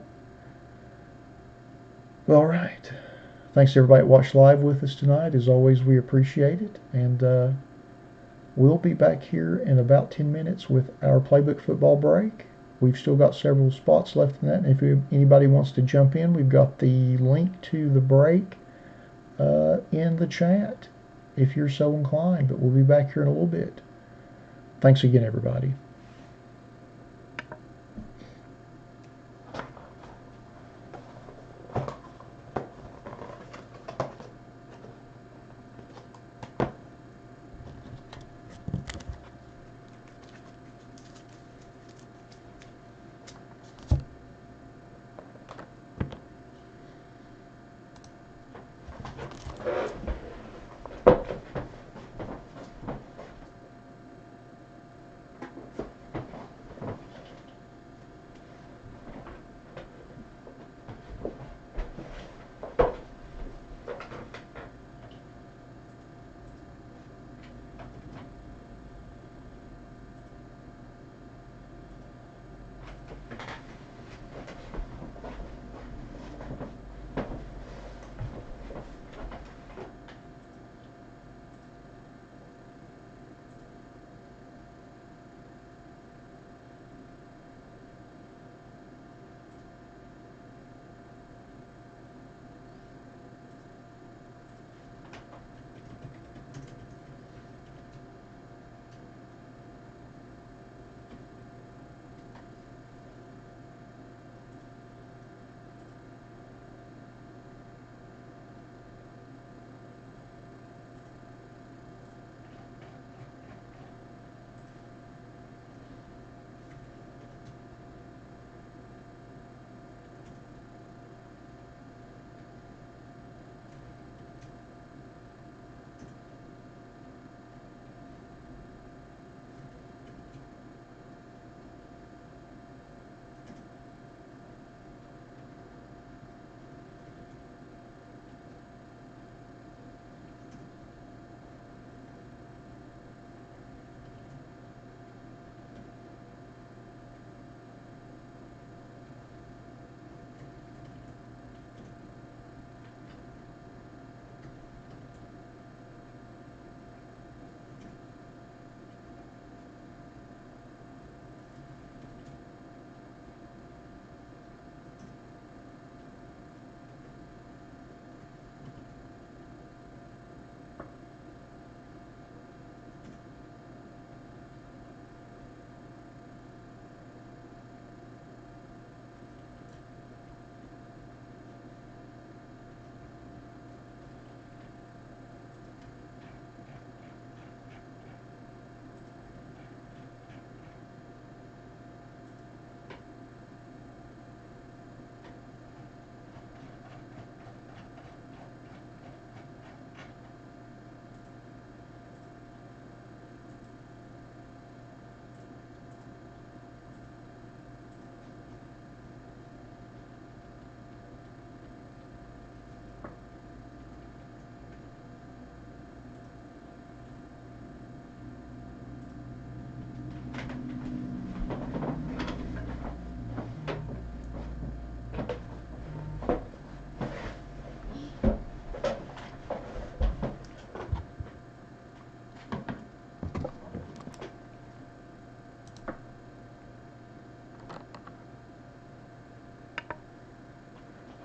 All right. Thanks to everybody that watched live with us tonight. As always, we appreciate it. And we'll be back here in about 10 minutes with our Playbook Football break. We've still got several spots left in that. And if anybody wants to jump in, we've got the link to the break in the chat if you're so inclined. But we'll be back here in a little bit. Thanks again, everybody.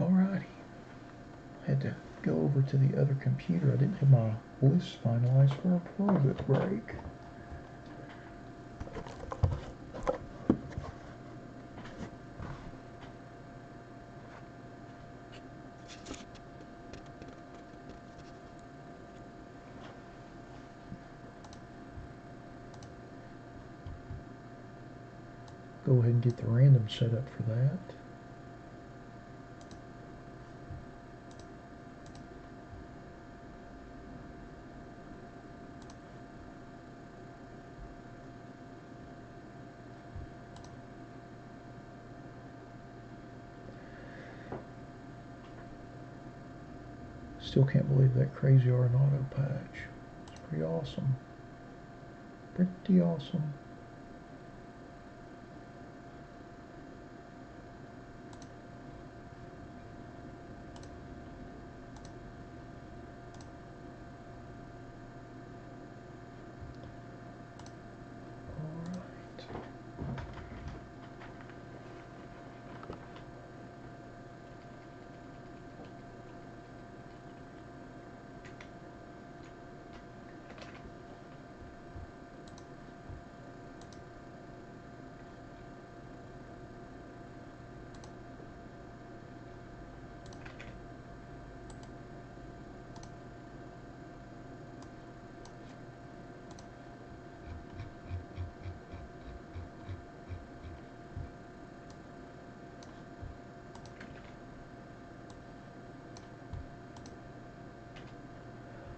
Alrighty. Had to go over to the other computer. I didn't have my list finalized for a Playbook break. Go go ahead and get the random set up for that. Still can't believe that crazy Arenado patch. It's pretty awesome. Pretty awesome.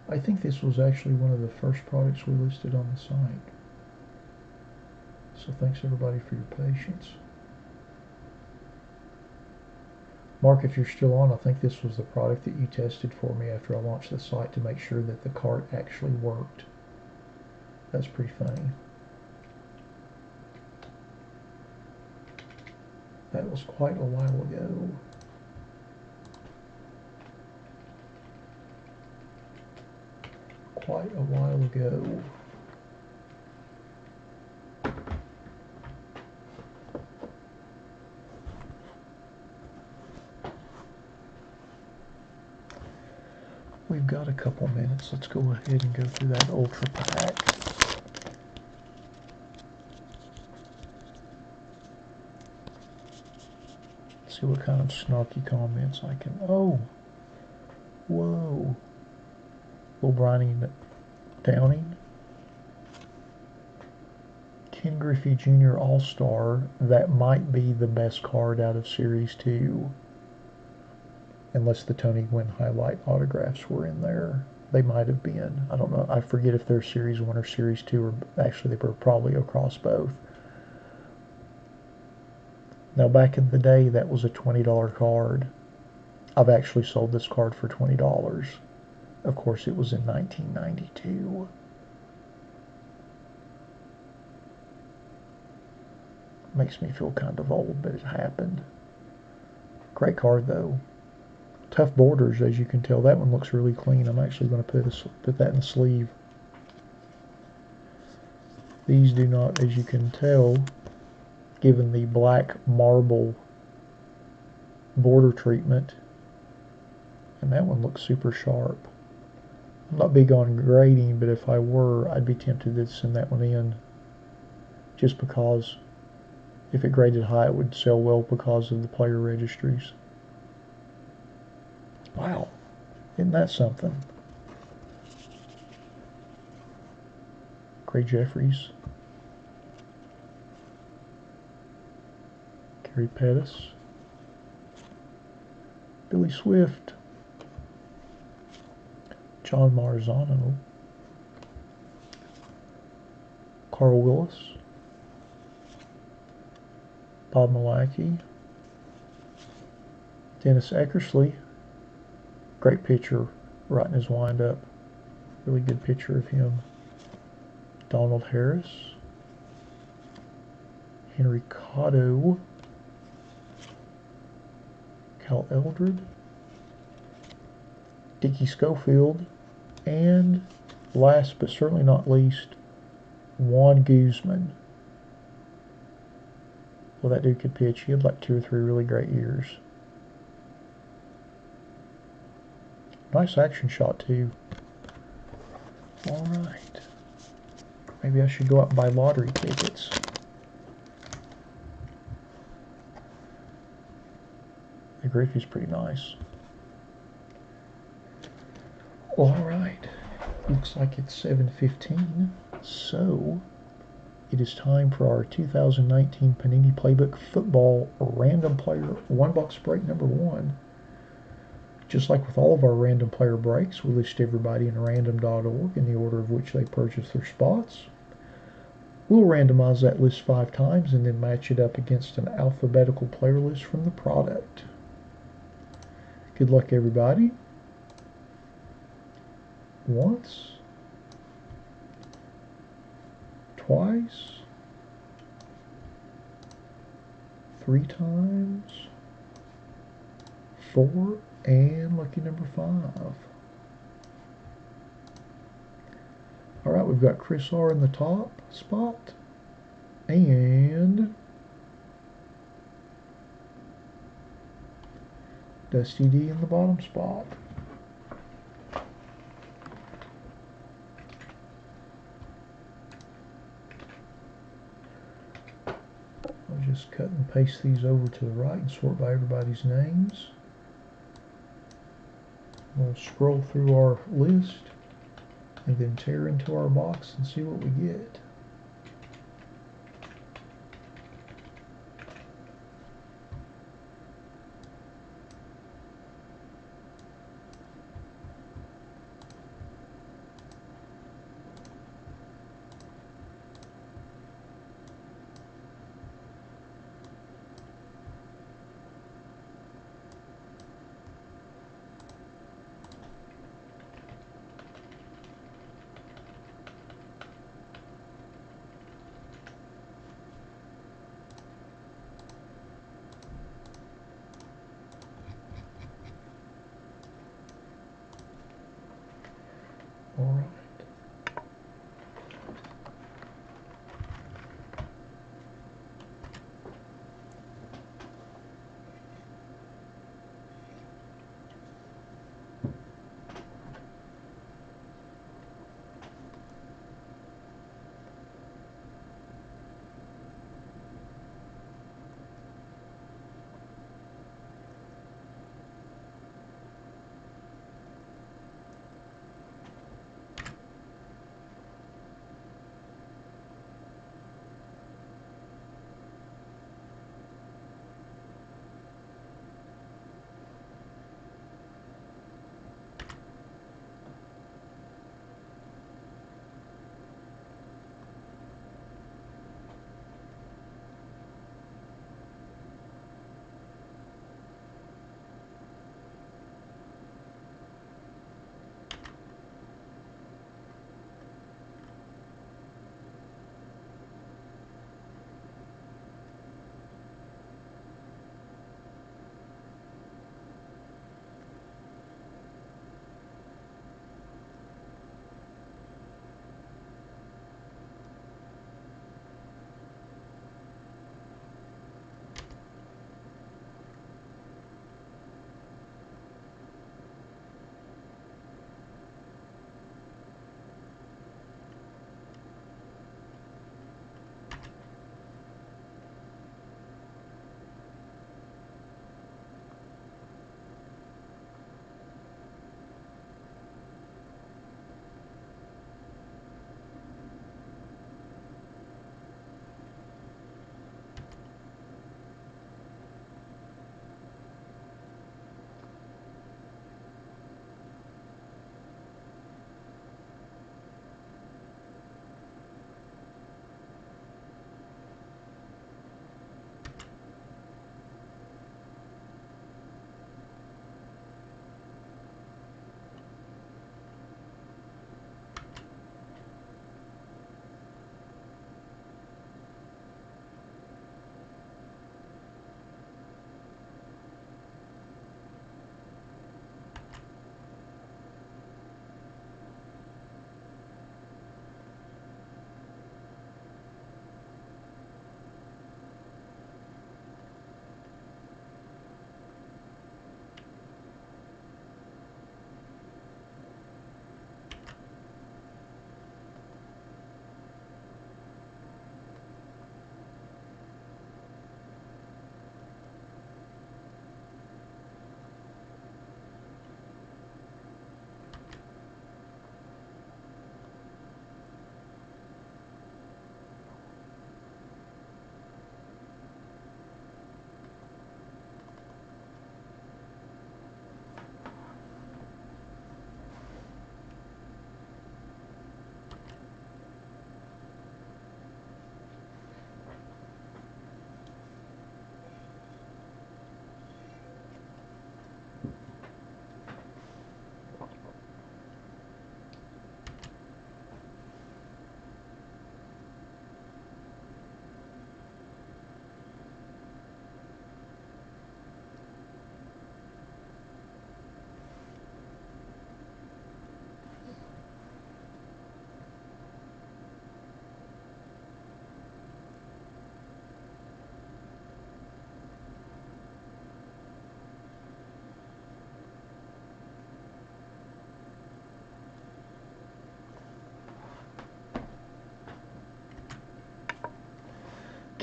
I think this was actually one of the first products we listed on the site. So thanks everybody for your patience. Mark, if you're still on, I think this was the product that you tested for me after I launched the site to make sure that the cart actually worked. That's pretty funny. That was quite a while ago. Quite a while ago. We've got a couple minutes. Let's go ahead and go through that ultra pack. See what kind of snarky comments I can. Oh, whoa. Little Bronny Downing. Ken Griffey Jr. All-Star. That might be the best card out of Series 2. Unless the Tony Gwynn highlight autographs were in there. They might have been. I don't know. I forget if they're Series 1 or Series 2, or actually they were probably across both. Now back in the day, that was a $20 card. I've actually sold this card for $20. Of course, it was in 1992. Makes me feel kind of old, but it happened. Great card, though. Tough borders, as you can tell. That one looks really clean. I'm actually going to put that in the sleeve. These do not, as you can tell, given the black marble border treatment. And that one looks super sharp. I'm not big on grading, but if I were, I'd be tempted to send that one in. Just because if it graded high, it would sell well because of the player registries. Wow, isn't that something? Gray Jeffries. Gary Pettis. Billy Swift. John Marzano. Carl Willis. Bob Malachy. Dennis Eckersley. Great picture right in his wind-up. Really good picture of him. Donald Harris. Henry Cotto. Cal Eldred. Dickie Schofield. And last but certainly not least, Juan Guzman. Well, that dude could pitch. He had like 2 or 3 really great years. Nice action shot, too. Alright. Maybe I should go out and buy lottery tickets. The Griffey's pretty nice. Alright. Looks like it's 7:15. So, it is time for our 2019 Panini Playbook Football Random Player One Box Break number 1. Just like with all of our random player breaks, we list everybody in random.org in the order of which they purchased their spots. We'll randomize that list 5 times and then match it up against an alphabetical player list from the product. Good luck, everybody. Once, twice, 3 times, 4, and lucky number 5. All right, we've got Chris R in the top spot and Dusty D in the bottom spot. I'll just cut and paste these over to the right and sort by everybody's names. We'll scroll through our list and then tear into our box and see what we get.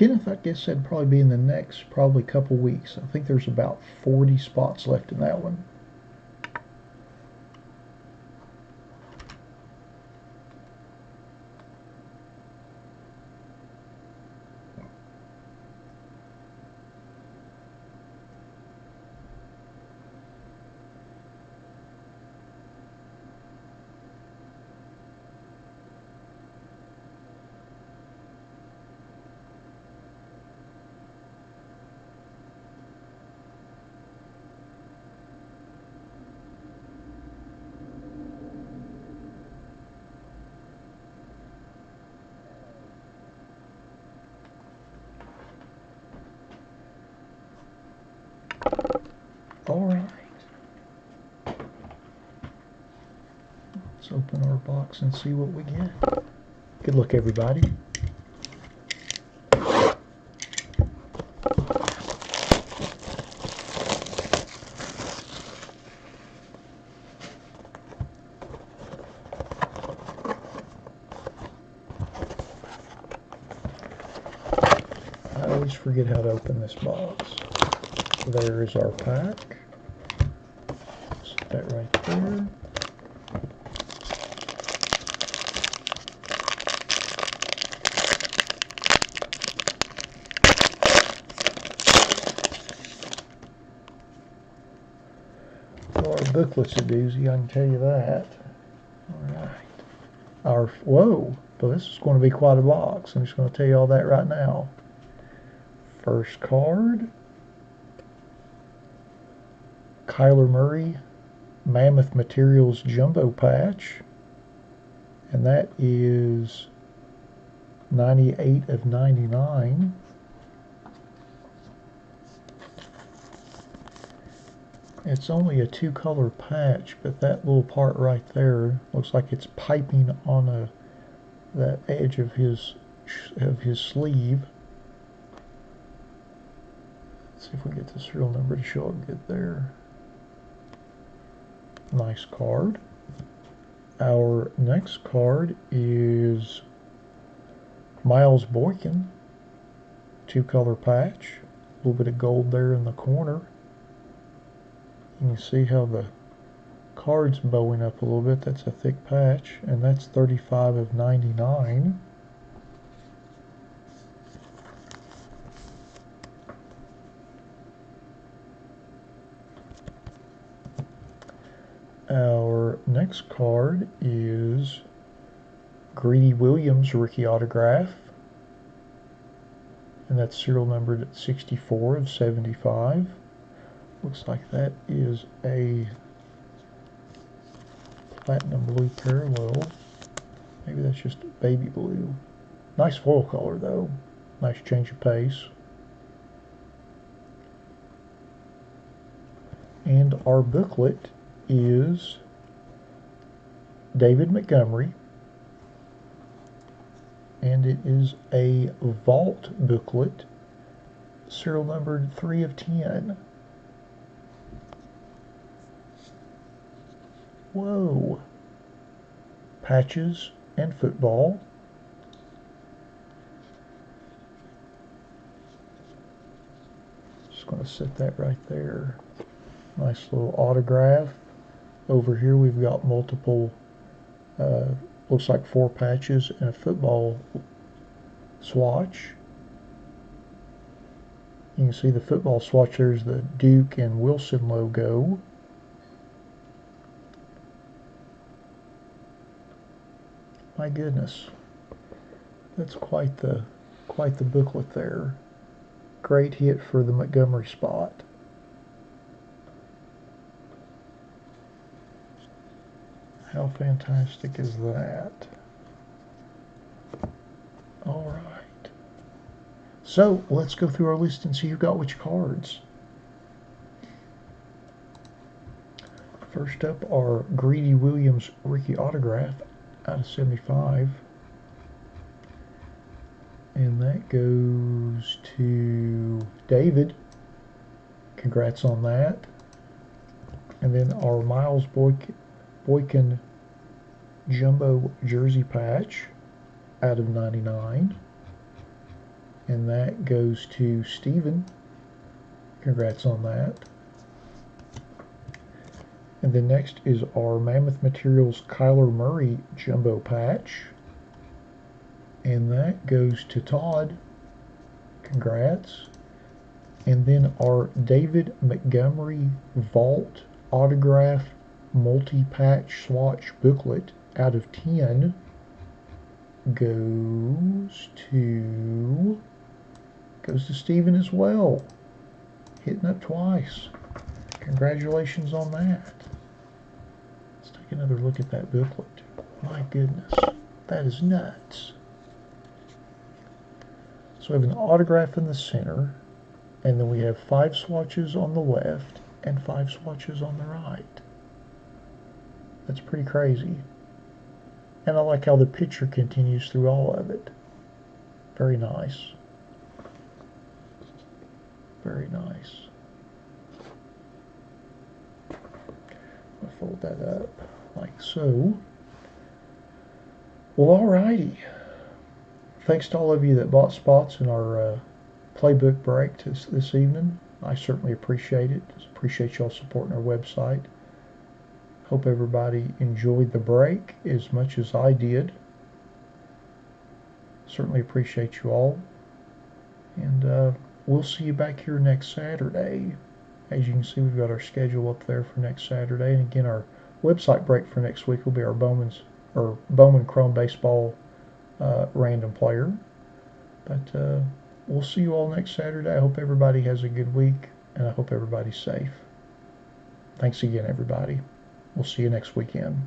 Kenneth, I guess that'd probably be in the next probably couple weeks. I think there's about 40 spots left in that one. All right. Let's open our box and see what we get. Good luck, everybody. I always forget how to open this box. There is our pack. Set that right there. Well, our booklet's a doozy, I can tell you that. Alright. Whoa, well, this is going to be quite a box. I'm just going to tell you all that right now. First card. Kyler Murray Mammoth Materials Jumbo Patch, and that is 98 of 99. It's only a two-color patch, but that little part right there looks like it's piping on the edge of his sleeve. Let's see if we get the serial number to show up good there. Nice card. Our next card is Miles Boykin, two-color patch, a little bit of gold there in the corner. You can see how the card's bowing up a little bit. That's a thick patch, and that's 35 of 99. Our next card is Greedy Williams rookie autograph, and that's serial numbered at 64 of 75. Looks like that is a platinum blue parallel. Maybe that's just baby blue. Nice foil color though. Nice change of pace. And our booklet is David Montgomery, and it is a vault booklet, serial numbered 3 of 10. Whoa. Patches and football. Just going to set that right there. Nice little autograph. Over here we've got multiple, looks like 4 patches and a football swatch. You can see the football swatch, there's the Duke and Wilson logo. My goodness, that's quite the booklet there. Great hit for the Montgomery spot. How fantastic is that? All right. So let's go through our list and see who got which cards. First up are Greedy Williams rookie autograph out of 75. And that goes to David. Congrats on that. And then our Miles Boykin jumbo jersey patch out of 99. and that goes to Steven. Congrats on that. And then next is our Mammoth Materials Kyler Murray Jumbo Patch. And that goes to Todd. Congrats. And then our David Montgomery Vault Autograph Multi-Patch Swatch Booklet out of 10 goes to Steven as well. Hitting up twice. Congratulations on that. Let's take another look at that booklet. My goodness, that is nuts. So we have an autograph in the center, and then we have 5 swatches on the left and 5 swatches on the right. That's pretty crazy. And I like how the picture continues through all of it. Very nice. Very nice. I'll fold that up like so. Well, alrighty. Thanks to all of you that bought spots in our playbook break this evening. I certainly appreciate it. Appreciate y'all supporting our website. Hope everybody enjoyed the break as much as I did. Certainly appreciate you all. And we'll see you back here next Saturday. As you can see, we've got our schedule up there for next Saturday. And again, our website break for next week will be our Bowman Chrome Baseball random player. But we'll see you all next Saturday. I hope everybody has a good week, and I hope everybody's safe. Thanks again, everybody. We'll see you next weekend.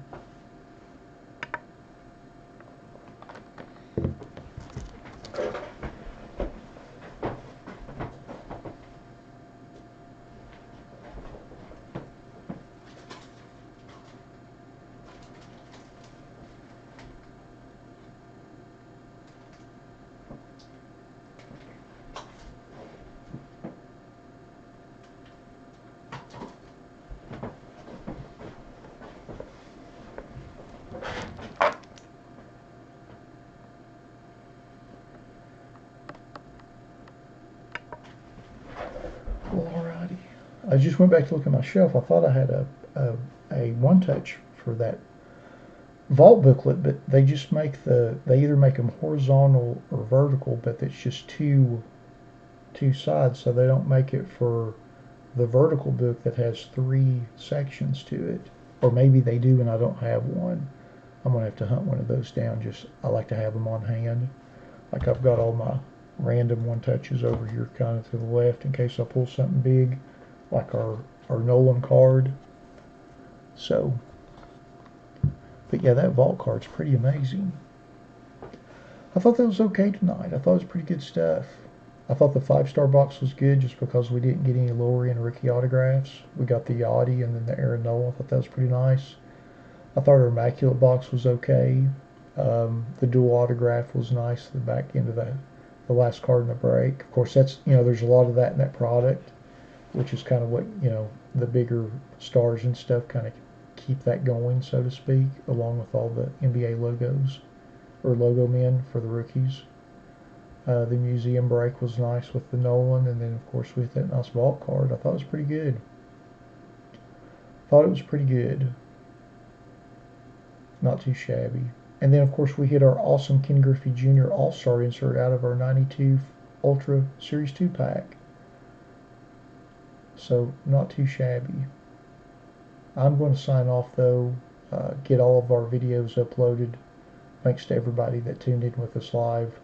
Well, alrighty. I just went back to look at my shelf. I thought I had a one-touch for that vault booklet, but they just make they either make them horizontal or vertical, but it's just two sides, so they don't make it for the vertical book that has 3 sections to it. Or maybe they do and I don't have one. I'm gonna have to hunt one of those down. I like to have them on hand. Like I've got all my random one-touches over here kind of to the left in case I pull something big, like our Nolan card. So, but yeah, that vault card's pretty amazing. I thought that was okay tonight. I thought it was pretty good stuff. I thought the 5-star box was good just because we didn't get any Lowry and rookie autographs. We got the Yachty and then the Aaron Nola. I thought that was pretty nice. I thought our Immaculate box was okay. The dual autograph was nice. The back end of the last card in the break. Of course, that's, there's a lot of that in that product, which is kind of what, the bigger stars and stuff kind of keep that going, so to speak, along with all the NBA logos or logo men for the rookies. The museum break was nice with the Nolan, and then of course with that nice vault card. I thought it was pretty good. Not too shabby. And then of course we hit our awesome Ken Griffey Jr. All-Star insert out of our 92 Ultra Series 2 pack. So not too shabby. I'm going to sign off though, get all of our videos uploaded. Thanks to everybody that tuned in with us live.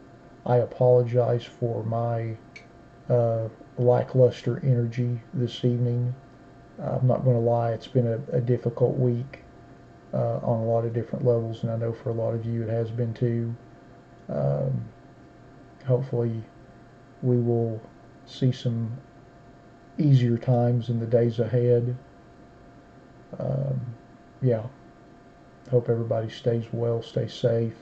I apologize for my lackluster energy this evening. I'm not going to lie, it's been a difficult week on a lot of different levels, and I know for a lot of you it has been too. Hopefully we will see some easier times in the days ahead. Yeah, hope everybody stays well, stays safe,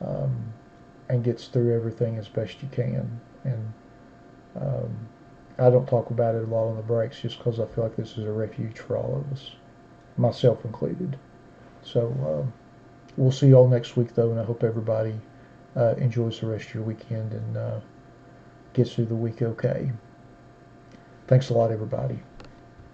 and gets through everything as best you can. And I don't talk about it a lot on the breaks just because I feel like this is a refuge for all of us, myself included. So we'll see you all next week though, and I hope everybody enjoys the rest of your weekend and gets through the week okay. Thanks a lot, everybody.